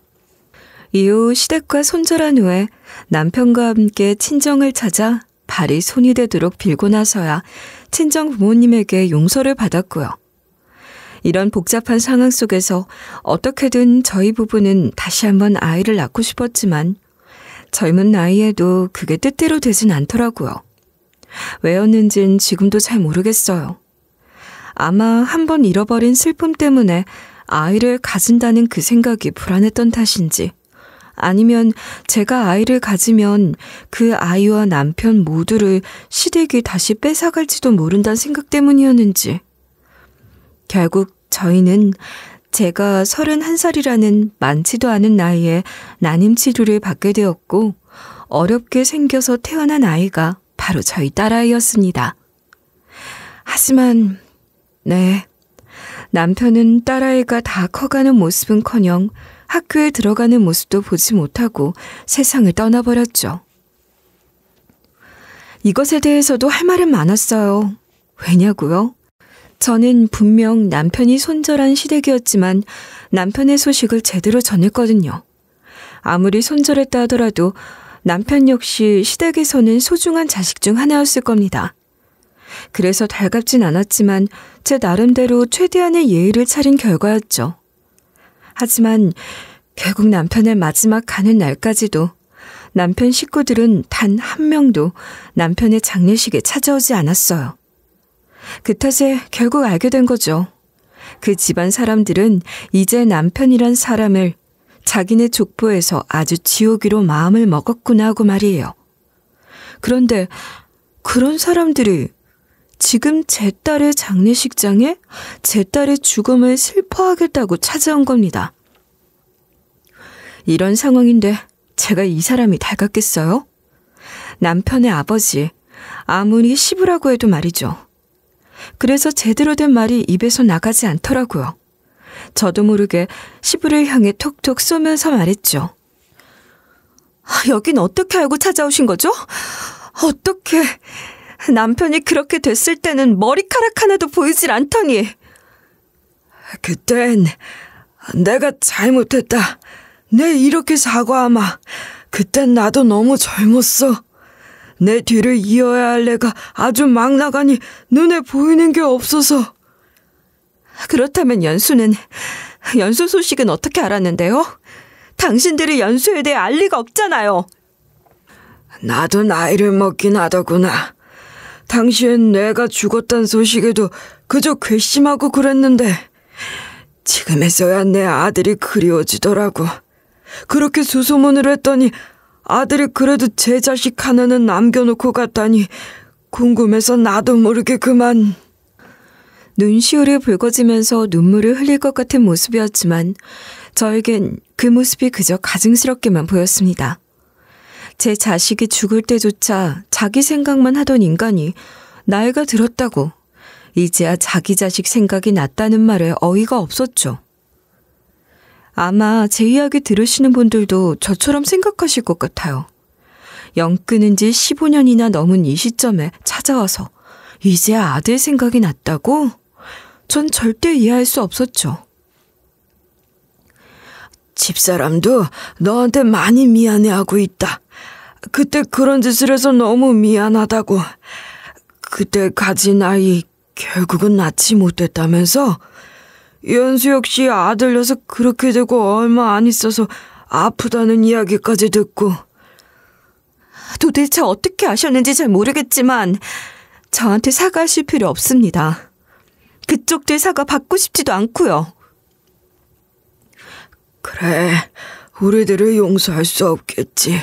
이후 시댁과 손절한 후에 남편과 함께 친정을 찾아 발이 손이 되도록 빌고 나서야 친정 부모님에게 용서를 받았고요. 이런 복잡한 상황 속에서 어떻게든 저희 부부는 다시 한번 아이를 낳고 싶었지만 젊은 나이에도 그게 뜻대로 되진 않더라고요. 왜였는진 지금도 잘 모르겠어요. 아마 한번 잃어버린 슬픔 때문에 아이를 가진다는 그 생각이 불안했던 탓인지 아니면 제가 아이를 가지면 그 아이와 남편 모두를 시댁이 다시 뺏어갈지도 모른다는 생각 때문이었는지 결국 저희는 제가 31살이라는 많지도 않은 나이에 난임 치료를 받게 되었고 어렵게 생겨서 태어난 아이가 바로 저희 딸아이였습니다. 하지만 남편은 딸아이가 다 커가는 모습은커녕 학교에 들어가는 모습도 보지 못하고 세상을 떠나버렸죠. 이것에 대해서도 할 말은 많았어요. 왜냐고요? 저는 분명 남편이 손절한 시댁이었지만 남편의 소식을 제대로 전했거든요. 아무리 손절했다 하더라도 남편 역시 시댁에서는 소중한 자식 중 하나였을 겁니다. 그래서 달갑진 않았지만 제 나름대로 최대한의 예의를 차린 결과였죠. 하지만 결국 남편의 마지막 가는 날까지도 남편 식구들은 단 한 명도 남편의 장례식에 찾아오지 않았어요. 그 탓에 결국 알게 된 거죠. 그 집안 사람들은 이제 남편이란 사람을 자기네 족보에서 아주 지우기로 마음을 먹었구나 하고 말이에요. 그런데 그런 사람들이 지금 제 딸의 장례식장에 제 딸의 죽음을 슬퍼하겠다고 찾아온 겁니다. 이런 상황인데 제가 이 사람이 달갑겠어요? 남편의 아버지, 아무리 시부라고 해도 말이죠. 그래서 제대로 된 말이 입에서 나가지 않더라고요. 저도 모르게 시부를 향해 톡톡 쏘면서 말했죠. 여긴 어떻게 알고 찾아오신 거죠? 어떻게... 남편이 그렇게 됐을 때는 머리카락 하나도 보이질 않더니. 그땐 내가 잘못했다. 내 이렇게 사과하마. 그땐 나도 너무 젊었어. 내 뒤를 이어야 할 내가 아주 막 나가니 눈에 보이는 게 없어서. 그렇다면 연수 소식은 어떻게 알았는데요? 당신들이 연수에 대해 알 리가 없잖아요. 나도 나이를 먹긴 하더구나. 당시엔 내가 죽었단 소식에도 그저 괘씸하고 그랬는데 지금에서야 내 아들이 그리워지더라고. 그렇게 수소문을 했더니 아들이 그래도 제 자식 하나는 남겨놓고 갔다니 궁금해서 나도 모르게 그만. 눈시울이 붉어지면서 눈물을 흘릴 것 같은 모습이었지만 저에겐 그 모습이 그저 가증스럽게만 보였습니다. 제 자식이 죽을 때조차 자기 생각만 하던 인간이 나이가 들었다고 이제야 자기 자식 생각이 났다는 말에 어이가 없었죠. 아마 제 이야기 들으시는 분들도 저처럼 생각하실 것 같아요. 영 끊은 지 15년이나 넘은 이 시점에 찾아와서 이제 아들 생각이 났다고? 전 절대 이해할 수 없었죠. 집사람도 너한테 많이 미안해하고 있다. 그때 그런 짓을 해서 너무 미안하다고. 그때 가진 아이 결국은 낳지 못했다면서? 연수 역시 아들 녀석 그렇게 되고 얼마 안 있어서 아프다는 이야기까지 듣고. 도대체 어떻게 아셨는지 잘 모르겠지만 저한테 사과하실 필요 없습니다. 그쪽들 사과 받고 싶지도 않고요. 그래, 우리들을 용서할 수 없겠지.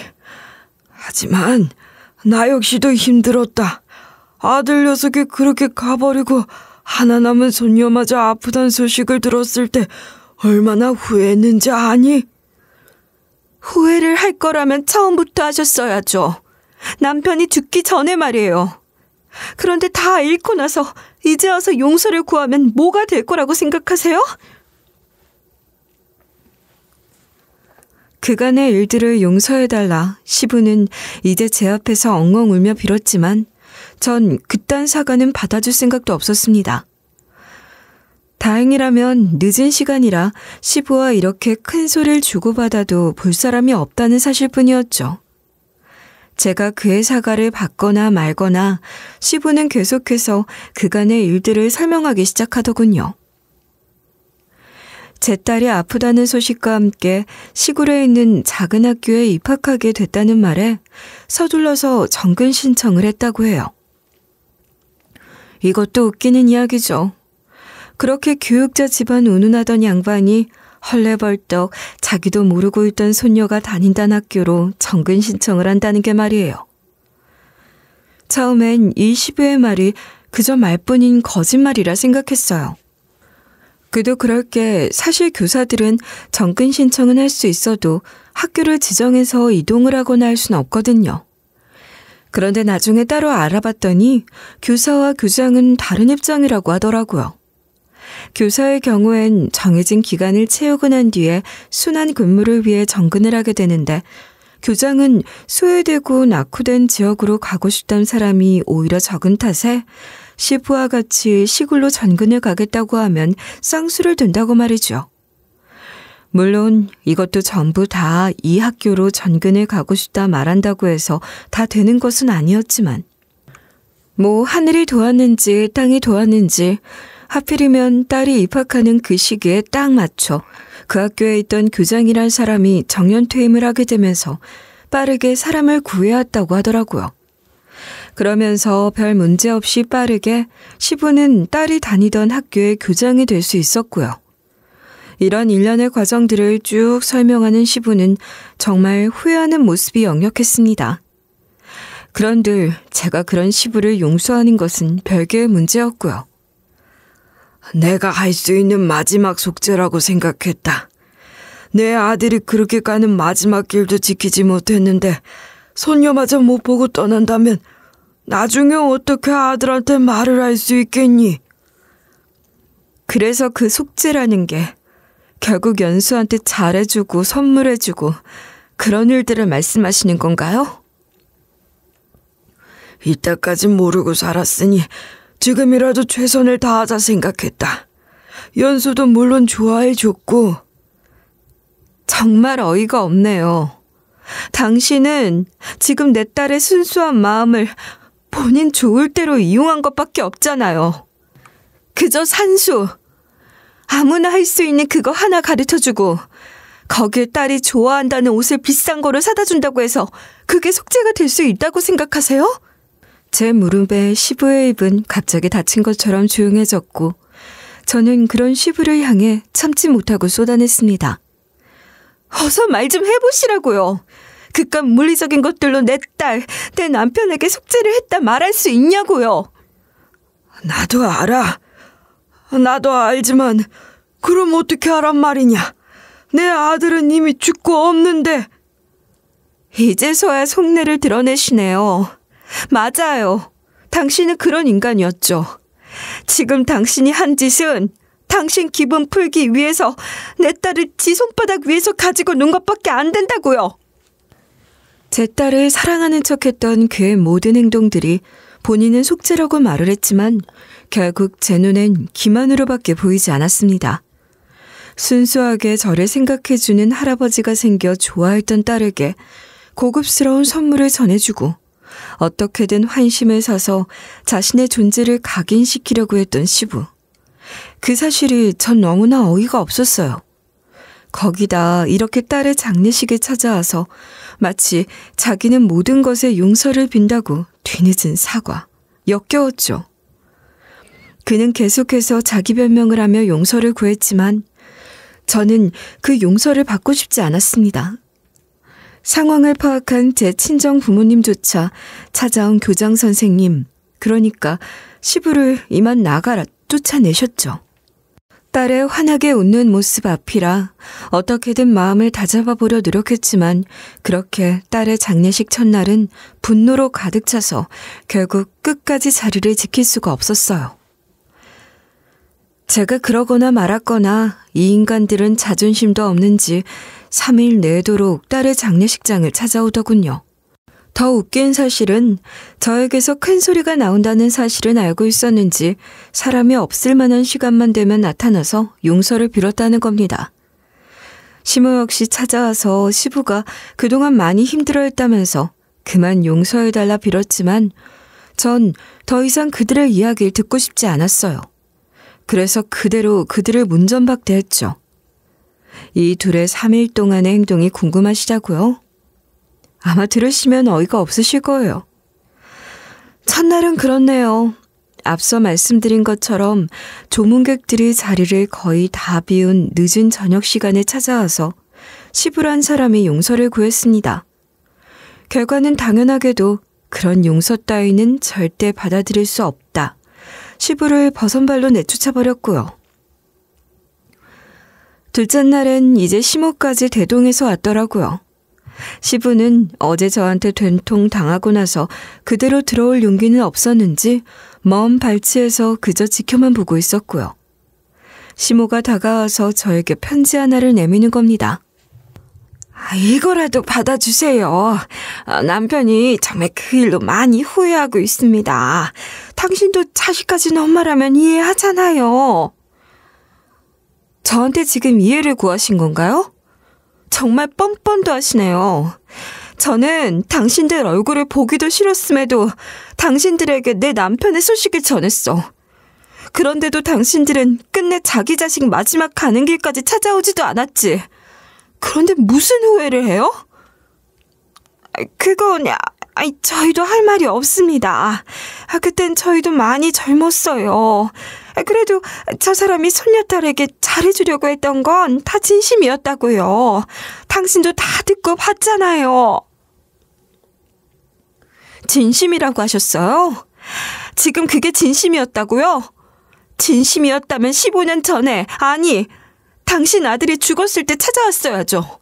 하지만 나 역시도 힘들었다. 아들 녀석이 그렇게 가버리고 하나 남은 손녀마저 아프단 소식을 들었을 때 얼마나 후회했는지 아니? 후회를 할 거라면 처음부터 하셨어야죠. 남편이 죽기 전에 말이에요. 그런데 다 잃고 나서 이제 와서 용서를 구하면 뭐가 될 거라고 생각하세요? 그간의 일들을 용서해달라 시부는 이제 제 앞에서 엉엉 울며 빌었지만 전 그딴 사과는 받아줄 생각도 없었습니다. 다행이라면 늦은 시간이라 시부와 이렇게 큰 소리를 주고받아도 볼 사람이 없다는 사실뿐이었죠. 제가 그의 사과를 받거나 말거나 시부는 계속해서 그간의 일들을 설명하기 시작하더군요. 제 딸이 아프다는 소식과 함께 시골에 있는 작은 학교에 입학하게 됐다는 말에 서둘러서 정근 신청을 했다고 해요. 이것도 웃기는 이야기죠. 그렇게 교육자 집안 운운하던 양반이 헐레벌떡 자기도 모르고 있던 손녀가 다닌다는 학교로 정근 신청을 한다는 게 말이에요. 처음엔 이 시부의 말이 그저 말뿐인 거짓말이라 생각했어요. 그도 그럴 게 사실 교사들은 정근 신청은 할 수 있어도 학교를 지정해서 이동을 하거나 할 수는 없거든요. 그런데 나중에 따로 알아봤더니 교사와 교장은 다른 입장이라고 하더라고요. 교사의 경우엔 정해진 기간을 채우고 난 뒤에 순환 근무를 위해 정근을 하게 되는데 교장은 소외되고 낙후된 지역으로 가고 싶다는 사람이 오히려 적은 탓에 시부와 같이 시골로 전근을 가겠다고 하면 쌍수를 둔다고 말이죠. 물론 이것도 전부 다 이 학교로 전근을 가고 싶다 말한다고 해서 다 되는 것은 아니었지만 뭐 하늘이 도왔는지 땅이 도왔는지 하필이면 딸이 입학하는 그 시기에 딱 맞춰 그 학교에 있던 교장이란 사람이 정년퇴임을 하게 되면서 빠르게 사람을 구해왔다고 하더라고요. 그러면서 별 문제 없이 빠르게 시부는 딸이 다니던 학교의 교장이 될 수 있었고요. 이런 일련의 과정들을 쭉 설명하는 시부는 정말 후회하는 모습이 역력했습니다. 그런들 제가 그런 시부를 용서하는 것은 별개의 문제였고요. 내가 할 수 있는 마지막 속죄라고 생각했다. 내 아들이 그렇게 가는 마지막 길도 지키지 못했는데 손녀마저 못 보고 떠난다면 나중에 어떻게 아들한테 말을 할 수 있겠니? 그래서 그 속죄라는 게 결국 연수한테 잘해주고 선물해주고 그런 일들을 말씀하시는 건가요? 이때까진 모르고 살았으니 지금이라도 최선을 다하자 생각했다. 연수도 물론 좋아해줬고. 정말 어이가 없네요. 당신은 지금 내 딸의 순수한 마음을 본인 좋을 대로 이용한 것밖에 없잖아요. 그저 산수. 아무나 할 수 있는 그거 하나 가르쳐주고 거기에 딸이 좋아한다는 옷을 비싼 거를 사다 준다고 해서 그게 속죄가 될 수 있다고 생각하세요? 제 무릎에 시부의 입은 갑자기 다친 것처럼 조용해졌고 저는 그런 시부를 향해 참지 못하고 쏟아냈습니다. 어서 말 좀 해보시라고요. 그깟 물리적인 것들로 내 딸, 내 남편에게 속죄를 했다 말할 수 있냐고요. 나도 알아. 나도 알지만 그럼 어떻게 하란 말이냐. 내 아들은 이미 죽고 없는데. 이제서야 속내를 드러내시네요. 맞아요. 당신은 그런 인간이었죠. 지금 당신이 한 짓은 당신 기분 풀기 위해서 내 딸을 지 손바닥 위에서 가지고 논 것밖에 안 된다고요. 제 딸을 사랑하는 척했던 그의 모든 행동들이 본인은 속죄라고 말을 했지만 결국 제 눈엔 기만으로밖에 보이지 않았습니다. 순수하게 저를 생각해주는 할아버지가 생겨 좋아했던 딸에게 고급스러운 선물을 전해주고 어떻게든 환심을 사서 자신의 존재를 각인시키려고 했던 시부. 그 사실이 전 너무나 어이가 없었어요. 거기다 이렇게 딸의 장례식에 찾아와서 마치 자기는 모든 것에 용서를 빈다고 뒤늦은 사과. 역겨웠죠. 그는 계속해서 자기 변명을 하며 용서를 구했지만 저는 그 용서를 받고 싶지 않았습니다. 상황을 파악한 제 친정 부모님조차 찾아온 교장 선생님, 그러니까 시부를 이만 나가라 쫓아내셨죠. 딸의 환하게 웃는 모습 앞이라 어떻게든 마음을 다잡아 보려 노력했지만 그렇게 딸의 장례식 첫날은 분노로 가득 차서 결국 끝까지 자리를 지킬 수가 없었어요. 제가 그러거나 말았거나 이 인간들은 자존심도 없는지 3일 내도록 딸의 장례식장을 찾아오더군요. 더 웃긴 사실은 저에게서 큰 소리가 나온다는 사실은 알고 있었는지 사람이 없을 만한 시간만 되면 나타나서 용서를 빌었다는 겁니다. 시모 역시 찾아와서 시부가 그동안 많이 힘들어했다면서 그만 용서해달라 빌었지만 전 더 이상 그들의 이야기를 듣고 싶지 않았어요. 그래서 그대로 그들을 문전박대했죠. 이 둘의 3일 동안의 행동이 궁금하시다고요? 아마 들으시면 어이가 없으실 거예요. 첫날은 그렇네요. 앞서 말씀드린 것처럼 조문객들이 자리를 거의 다 비운 늦은 저녁 시간에 찾아와서 시부란 사람이 용서를 구했습니다. 결과는 당연하게도 그런 용서 따위는 절대 받아들일 수 없다. 시부를 버선발로 내쫓아버렸고요. 둘째 날엔 이제 시모까지 대동해서 왔더라고요. 시부는 어제 저한테 된통 당하고 나서 그대로 들어올 용기는 없었는지 먼 발치에서 그저 지켜만 보고 있었고요. 시모가 다가와서 저에게 편지 하나를 내미는 겁니다. 이거라도 받아주세요. 남편이 정말 그 일로 많이 후회하고 있습니다. 당신도 자식 가진 엄마라면 이해하잖아요. 저한테 지금 이해를 구하신 건가요? 정말 뻔뻔도 하시네요. 저는 당신들 얼굴을 보기도 싫었음에도 당신들에게 내 남편의 소식을 전했어. 그런데도 당신들은 끝내 자기 자식 마지막 가는 길까지 찾아오지도 않았지. 그런데 무슨 후회를 해요? 그건 저희도 할 말이 없습니다. 그땐 저희도 많이 젊었어요. 그래도 저 사람이 손녀딸에게 잘해주려고 했던 건 다 진심이었다고요. 당신도 다 듣고 봤잖아요. 진심이라고 하셨어요? 지금 그게 진심이었다고요? 진심이었다면 15년 전에, 아니, 당신 아들이 죽었을 때 찾아왔어야죠.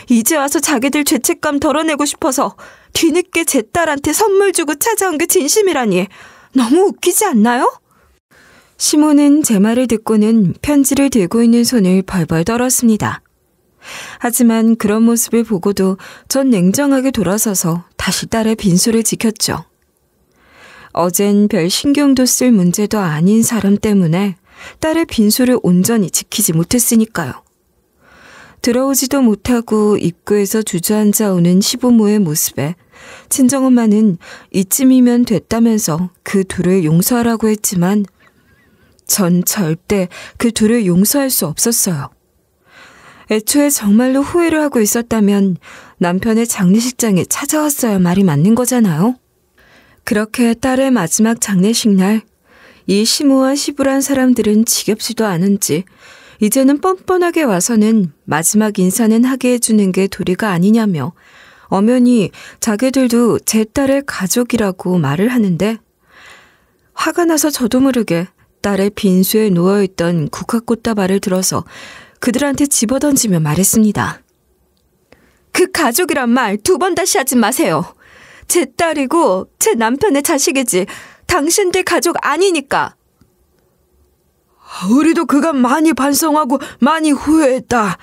이제 와서 자기들 죄책감 덜어내고 싶어서 뒤늦게 제 딸한테 선물 주고 찾아온 게 진심이라니 너무 웃기지 않나요? 시모는 제 말을 듣고는 편지를 들고 있는 손을 벌벌 떨었습니다. 하지만 그런 모습을 보고도 전 냉정하게 돌아서서 다시 딸의 빈소를 지켰죠. 어젠 별 신경도 쓸 문제도 아닌 사람 때문에 딸의 빈소를 온전히 지키지 못했으니까요. 들어오지도 못하고 입구에서 주저앉아 오는 시부모의 모습에 친정엄마는 이쯤이면 됐다면서 그 둘을 용서하라고 했지만 전 절대 그 둘을 용서할 수 없었어요. 애초에 정말로 후회를 하고 있었다면 남편의 장례식장에 찾아왔어야 말이 맞는 거잖아요. 그렇게 딸의 마지막 장례식 날, 이 시모와 시부란 사람들은 지겹지도 않은지 이제는 뻔뻔하게 와서는 마지막 인사는 하게 해주는 게 도리가 아니냐며 엄연히 자기들도 제 딸의 가족이라고 말을 하는데 화가 나서 저도 모르게 딸의 빈수에 누워있던 국화꽃다발을 들어서 그들한테 집어던지며 말했습니다. 그 가족이란 말 2번 다시 하지 마세요. 제 딸이고 제 남편의 자식이지 당신들 가족 아니니까. 우리도 그간 많이 반성하고 많이 후회했다.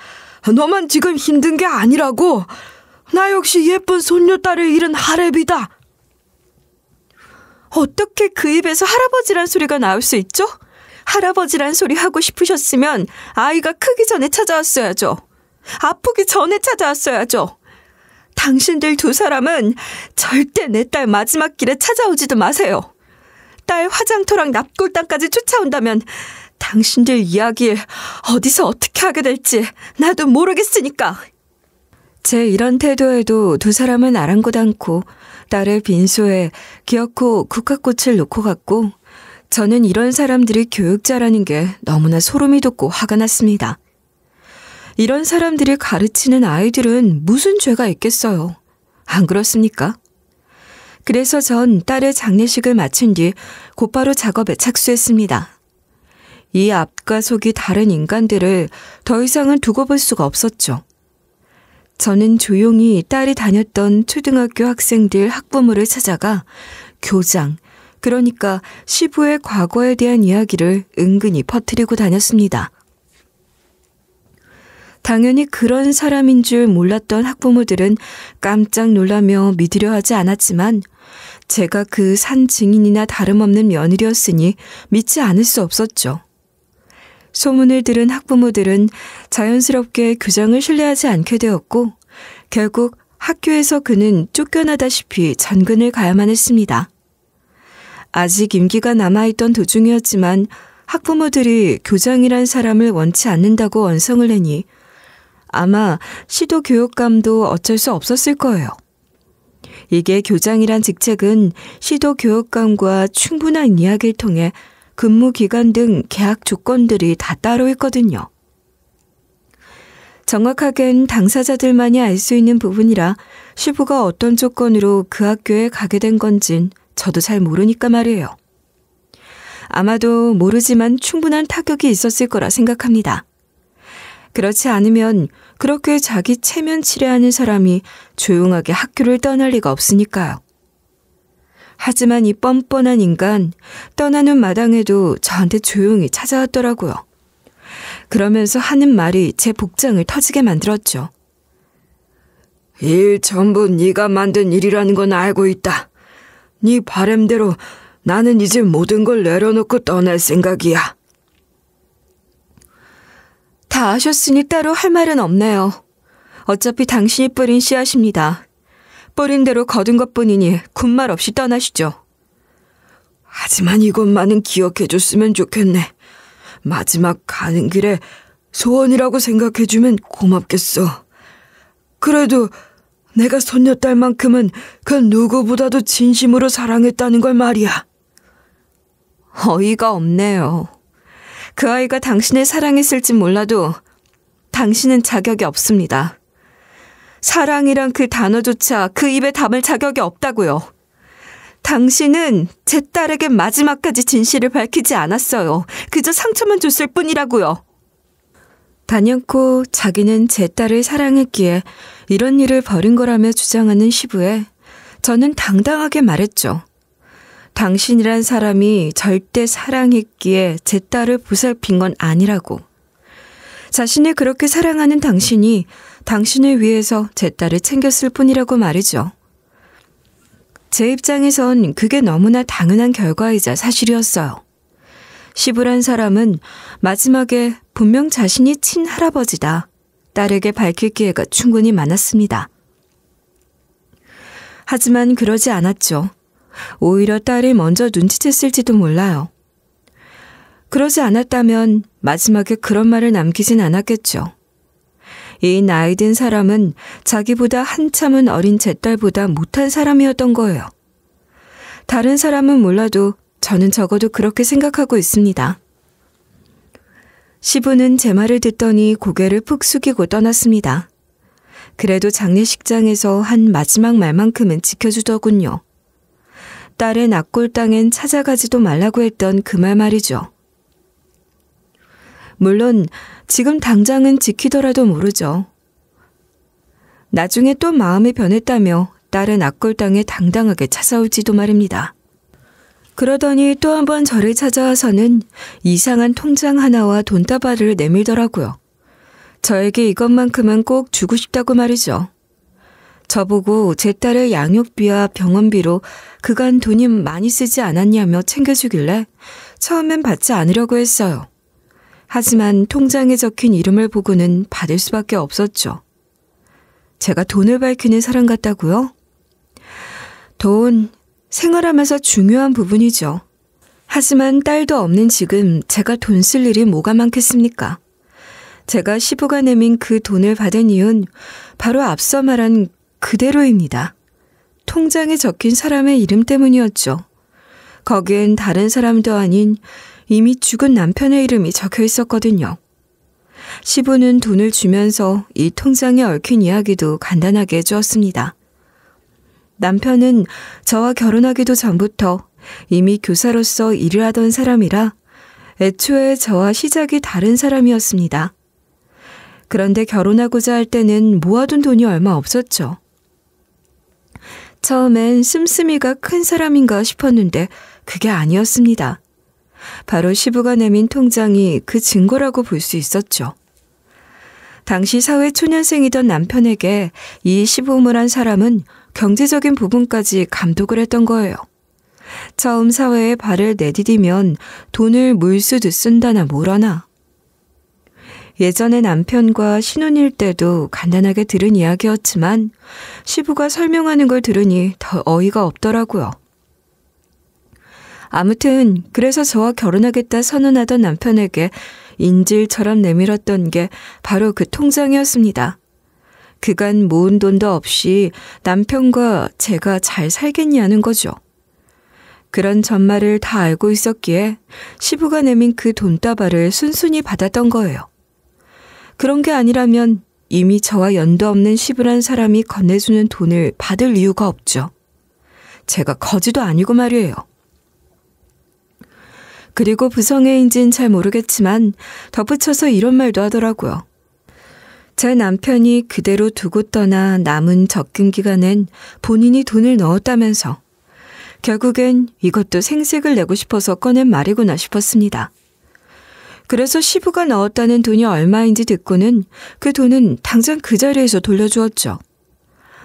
너만 지금 힘든 게 아니라고. 나 역시 예쁜 손녀딸을 잃은 하랩이다. 어떻게 그 입에서 할아버지란 소리가 나올 수 있죠? 할아버지란 소리 하고 싶으셨으면 아이가 크기 전에 찾아왔어야죠. 아프기 전에 찾아왔어야죠. 당신들 두 사람은 절대 내 딸 마지막 길에 찾아오지도 마세요. 딸 화장터랑 납골당까지 쫓아온다면 당신들 이야기를 어디서 어떻게 하게 될지 나도 모르겠으니까. 제 이런 태도에도 두 사람은 아랑곳 않고 딸의 빈소에 기어코 국화꽃을 놓고 갔고, 저는 이런 사람들이 교육자라는 게 너무나 소름이 돋고 화가 났습니다. 이런 사람들이 가르치는 아이들은 무슨 죄가 있겠어요. 안 그렇습니까? 그래서 전 딸의 장례식을 마친 뒤 곧바로 작업에 착수했습니다. 이 앞과 속이 다른 인간들을 더 이상은 두고 볼 수가 없었죠. 저는 조용히 딸이 다녔던 초등학교 학생들 학부모를 찾아가 교장, 그러니까 시부의 과거에 대한 이야기를 은근히 퍼뜨리고 다녔습니다. 당연히 그런 사람인 줄 몰랐던 학부모들은 깜짝 놀라며 믿으려 하지 않았지만 제가 그 산 증인이나 다름없는 며느리였으니 믿지 않을 수 없었죠. 소문을 들은 학부모들은 자연스럽게 교장을 신뢰하지 않게 되었고 결국 학교에서 그는 쫓겨나다시피 전근을 가야만 했습니다. 아직 임기가 남아있던 도중이었지만 학부모들이 교장이란 사람을 원치 않는다고 언성을 내니 아마 시도교육감도 어쩔 수 없었을 거예요. 이게 교장이란 직책은 시도교육감과 충분한 이야기를 통해 근무 기간 등 계약 조건들이 다 따로 있거든요. 정확하게는 당사자들만이 알 수 있는 부분이라 시부가 어떤 조건으로 그 학교에 가게 된 건진 저도 잘 모르니까 말이에요. 아마도 모르지만 충분한 타격이 있었을 거라 생각합니다. 그렇지 않으면 그렇게 자기 체면 치레하는 사람이 조용하게 학교를 떠날 리가 없으니까요. 하지만 이 뻔뻔한 인간, 떠나는 마당에도 저한테 조용히 찾아왔더라고요. 그러면서 하는 말이 제 복장을 터지게 만들었죠. 일 전부 네가 만든 일이라는 건 알고 있다. 네 바람대로 나는 이제 모든 걸 내려놓고 떠날 생각이야. 다 아셨으니 따로 할 말은 없네요. 어차피 당신이 뿌린 씨앗입니다. 뿌린 대로 거둔 것뿐이니 군말 없이 떠나시죠. 하지만 이것만은 기억해줬으면 좋겠네. 마지막 가는 길에 소원이라고 생각해주면 고맙겠어. 그래도 내가 손녀딸만큼은 그 누구보다도 진심으로 사랑했다는 걸 말이야. 어이가 없네요. 그 아이가 당신을 사랑했을진 몰라도 당신은 자격이 없습니다. 사랑이란 그 단어조차 그 입에 담을 자격이 없다고요. 당신은 제 딸에게 마지막까지 진실을 밝히지 않았어요. 그저 상처만 줬을 뿐이라고요. 단연코 자기는 제 딸을 사랑했기에 이런 일을 벌인 거라며 주장하는 시부에 저는 당당하게 말했죠. 당신이란 사람이 절대 사랑했기에 제 딸을 보살핀 건 아니라고. 자신을 그렇게 사랑하는 당신이 당신을 위해서 제 딸을 챙겼을 뿐이라고 말이죠. 제 입장에선 그게 너무나 당연한 결과이자 사실이었어요. 시부란 사람은 마지막에 분명 자신이 친할아버지다. 딸에게 밝힐 기회가 충분히 많았습니다. 하지만 그러지 않았죠. 오히려 딸이 먼저 눈치챘을지도 몰라요. 그러지 않았다면 마지막에 그런 말을 남기진 않았겠죠. 이 나이 든 사람은 자기보다 한참은 어린 제 딸보다 못한 사람이었던 거예요. 다른 사람은 몰라도 저는 적어도 그렇게 생각하고 있습니다. 시부는 제 말을 듣더니 고개를 푹 숙이고 떠났습니다. 그래도 장례식장에서 한 마지막 말만큼은 지켜주더군요. 딸의 납골당엔 찾아가지도 말라고 했던 그 말 말이죠. 물론 지금 당장은 지키더라도 모르죠. 나중에 또 마음이 변했다며 딸의 납골당에 당당하게 찾아올지도 말입니다. 그러더니 또 한 번 저를 찾아와서는 이상한 통장 하나와 돈다발을 내밀더라고요. 저에게 이것만큼은 꼭 주고 싶다고 말이죠. 저보고 제 딸의 양육비와 병원비로 그간 돈이 많이 쓰지 않았냐며 챙겨주길래 처음엔 받지 않으려고 했어요. 하지만 통장에 적힌 이름을 보고는 받을 수밖에 없었죠. 제가 돈을 밝히는 사람 같다고요? 돈, 생활하면서 중요한 부분이죠. 하지만 딸도 없는 지금 제가 돈 쓸 일이 뭐가 많겠습니까? 제가 시부가 내민 그 돈을 받은 이유는 바로 앞서 말한 그대로입니다. 통장에 적힌 사람의 이름 때문이었죠. 거기엔 다른 사람도 아닌 이미 죽은 남편의 이름이 적혀 있었거든요. 시부는 돈을 주면서 이 통장에 얽힌 이야기도 간단하게 해주었습니다. 남편은 저와 결혼하기도 전부터 이미 교사로서 일을 하던 사람이라 애초에 저와 시작이 다른 사람이었습니다. 그런데 결혼하고자 할 때는 모아둔 돈이 얼마 없었죠. 처음엔 씀씀이가 큰 사람인가 싶었는데 그게 아니었습니다. 바로 시부가 내민 통장이 그 증거라고 볼 수 있었죠. 당시 사회 초년생이던 남편에게 이 시부음을 한 사람은 경제적인 부분까지 감독을 했던 거예요. 처음 사회에 발을 내디디면 돈을 물수듯 쓴다나 뭐라나. 예전에 남편과 신혼일 때도 간단하게 들은 이야기였지만 시부가 설명하는 걸 들으니 더 어이가 없더라고요. 아무튼 그래서 저와 결혼하겠다 선언하던 남편에게 인질처럼 내밀었던 게 바로 그 통장이었습니다. 그간 모은 돈도 없이 남편과 제가 잘 살겠냐는 거죠. 그런 전말을 다 알고 있었기에 시부가 내민 그 돈다발을 순순히 받았던 거예요. 그런 게 아니라면 이미 저와 연도 없는 시부란 사람이 건네주는 돈을 받을 이유가 없죠. 제가 거지도 아니고 말이에요. 그리고 부성애인지는 잘 모르겠지만 덧붙여서 이런 말도 하더라고요. 제 남편이 그대로 두고 떠나 남은 적금 기간엔 본인이 돈을 넣었다면서 결국엔 이것도 생색을 내고 싶어서 꺼낸 말이구나 싶었습니다. 그래서 시부가 넣었다는 돈이 얼마인지 듣고는 그 돈은 당장 그 자리에서 돌려주었죠.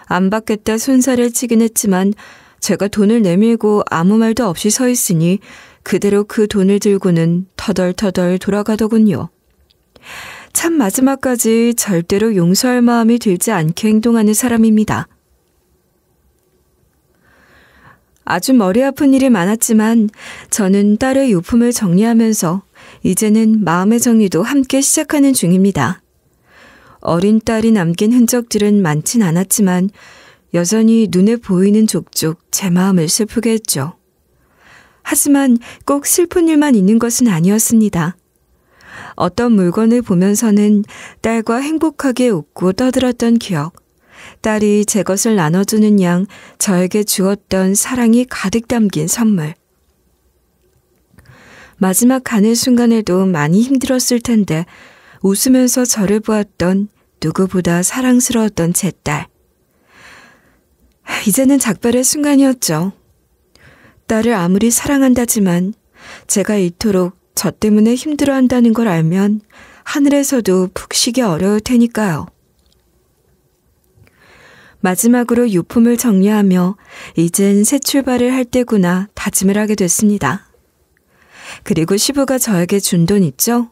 안 받겠다 손살을 치긴 했지만 제가 돈을 내밀고 아무 말도 없이 서 있으니 그대로 그 돈을 들고는 터덜터덜 돌아가더군요. 참 마지막까지 절대로 용서할 마음이 들지 않게 행동하는 사람입니다. 아주 머리 아픈 일이 많았지만 저는 딸의 유품을 정리하면서 이제는 마음의 정리도 함께 시작하는 중입니다. 어린 딸이 남긴 흔적들은 많진 않았지만 여전히 눈에 보이는 족족 제 마음을 슬프게 했죠. 하지만 꼭 슬픈 일만 있는 것은 아니었습니다. 어떤 물건을 보면서는 딸과 행복하게 웃고 떠들었던 기억, 딸이 제 것을 나눠주는 양 저에게 주었던 사랑이 가득 담긴 선물. 마지막 가는 순간에도 많이 힘들었을 텐데 웃으면서 저를 보았던 누구보다 사랑스러웠던 제 딸. 이제는 작별의 순간이었죠. 딸을 아무리 사랑한다지만 제가 이토록 저 때문에 힘들어한다는 걸 알면 하늘에서도 푹 쉬기 어려울 테니까요. 마지막으로 유품을 정리하며 이젠 새 출발을 할 때구나 다짐을 하게 됐습니다. 그리고 시부가 저에게 준 돈 있죠?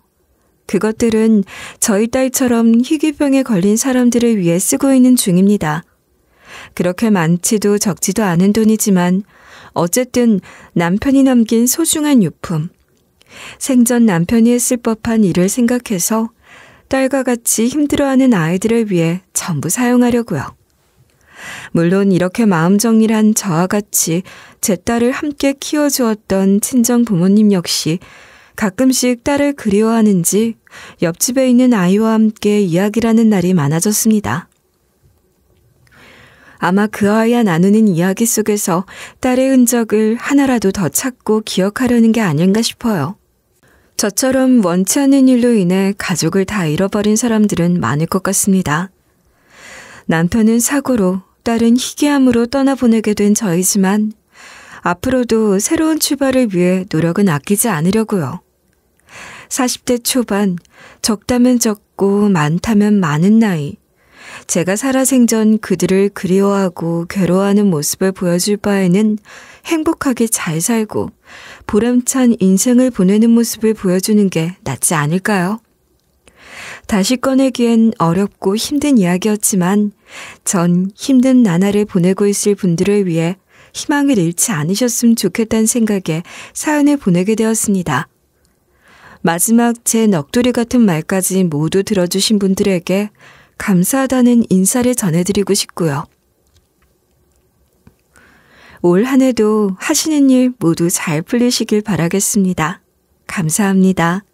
그것들은 저희 딸처럼 희귀병에 걸린 사람들을 위해 쓰고 있는 중입니다. 그렇게 많지도 적지도 않은 돈이지만 어쨌든 남편이 남긴 소중한 유품. 생전 남편이 했을 법한 일을 생각해서 딸과 같이 힘들어하는 아이들을 위해 전부 사용하려고요. 물론 이렇게 마음 정리를 한 저와 같이 제 딸을 함께 키워주었던 친정 부모님 역시 가끔씩 딸을 그리워하는지 옆집에 있는 아이와 함께 이야기를 하는 날이 많아졌습니다. 아마 그 아이와 나누는 이야기 속에서 딸의 흔적을 하나라도 더 찾고 기억하려는 게 아닌가 싶어요. 저처럼 원치 않는 일로 인해 가족을 다 잃어버린 사람들은 많을 것 같습니다. 남편은 사고로, 딸은 희귀암으로 떠나보내게 된 저이지만 앞으로도 새로운 출발을 위해 노력은 아끼지 않으려고요. 40대 초반, 적다면 적고 많다면 많은 나이, 제가 살아생전 그들을 그리워하고 괴로워하는 모습을 보여줄 바에는 행복하게 잘 살고 보람찬 인생을 보내는 모습을 보여주는 게 낫지 않을까요? 다시 꺼내기엔 어렵고 힘든 이야기였지만 전 힘든 나날을 보내고 있을 분들을 위해 희망을 잃지 않으셨으면 좋겠다는 생각에 사연을 보내게 되었습니다. 마지막 제 넋두리 같은 말까지 모두 들어주신 분들에게 감사하다는 인사를 전해드리고 싶고요. 올 한 해도 하시는 일 모두 잘 풀리시길 바라겠습니다. 감사합니다.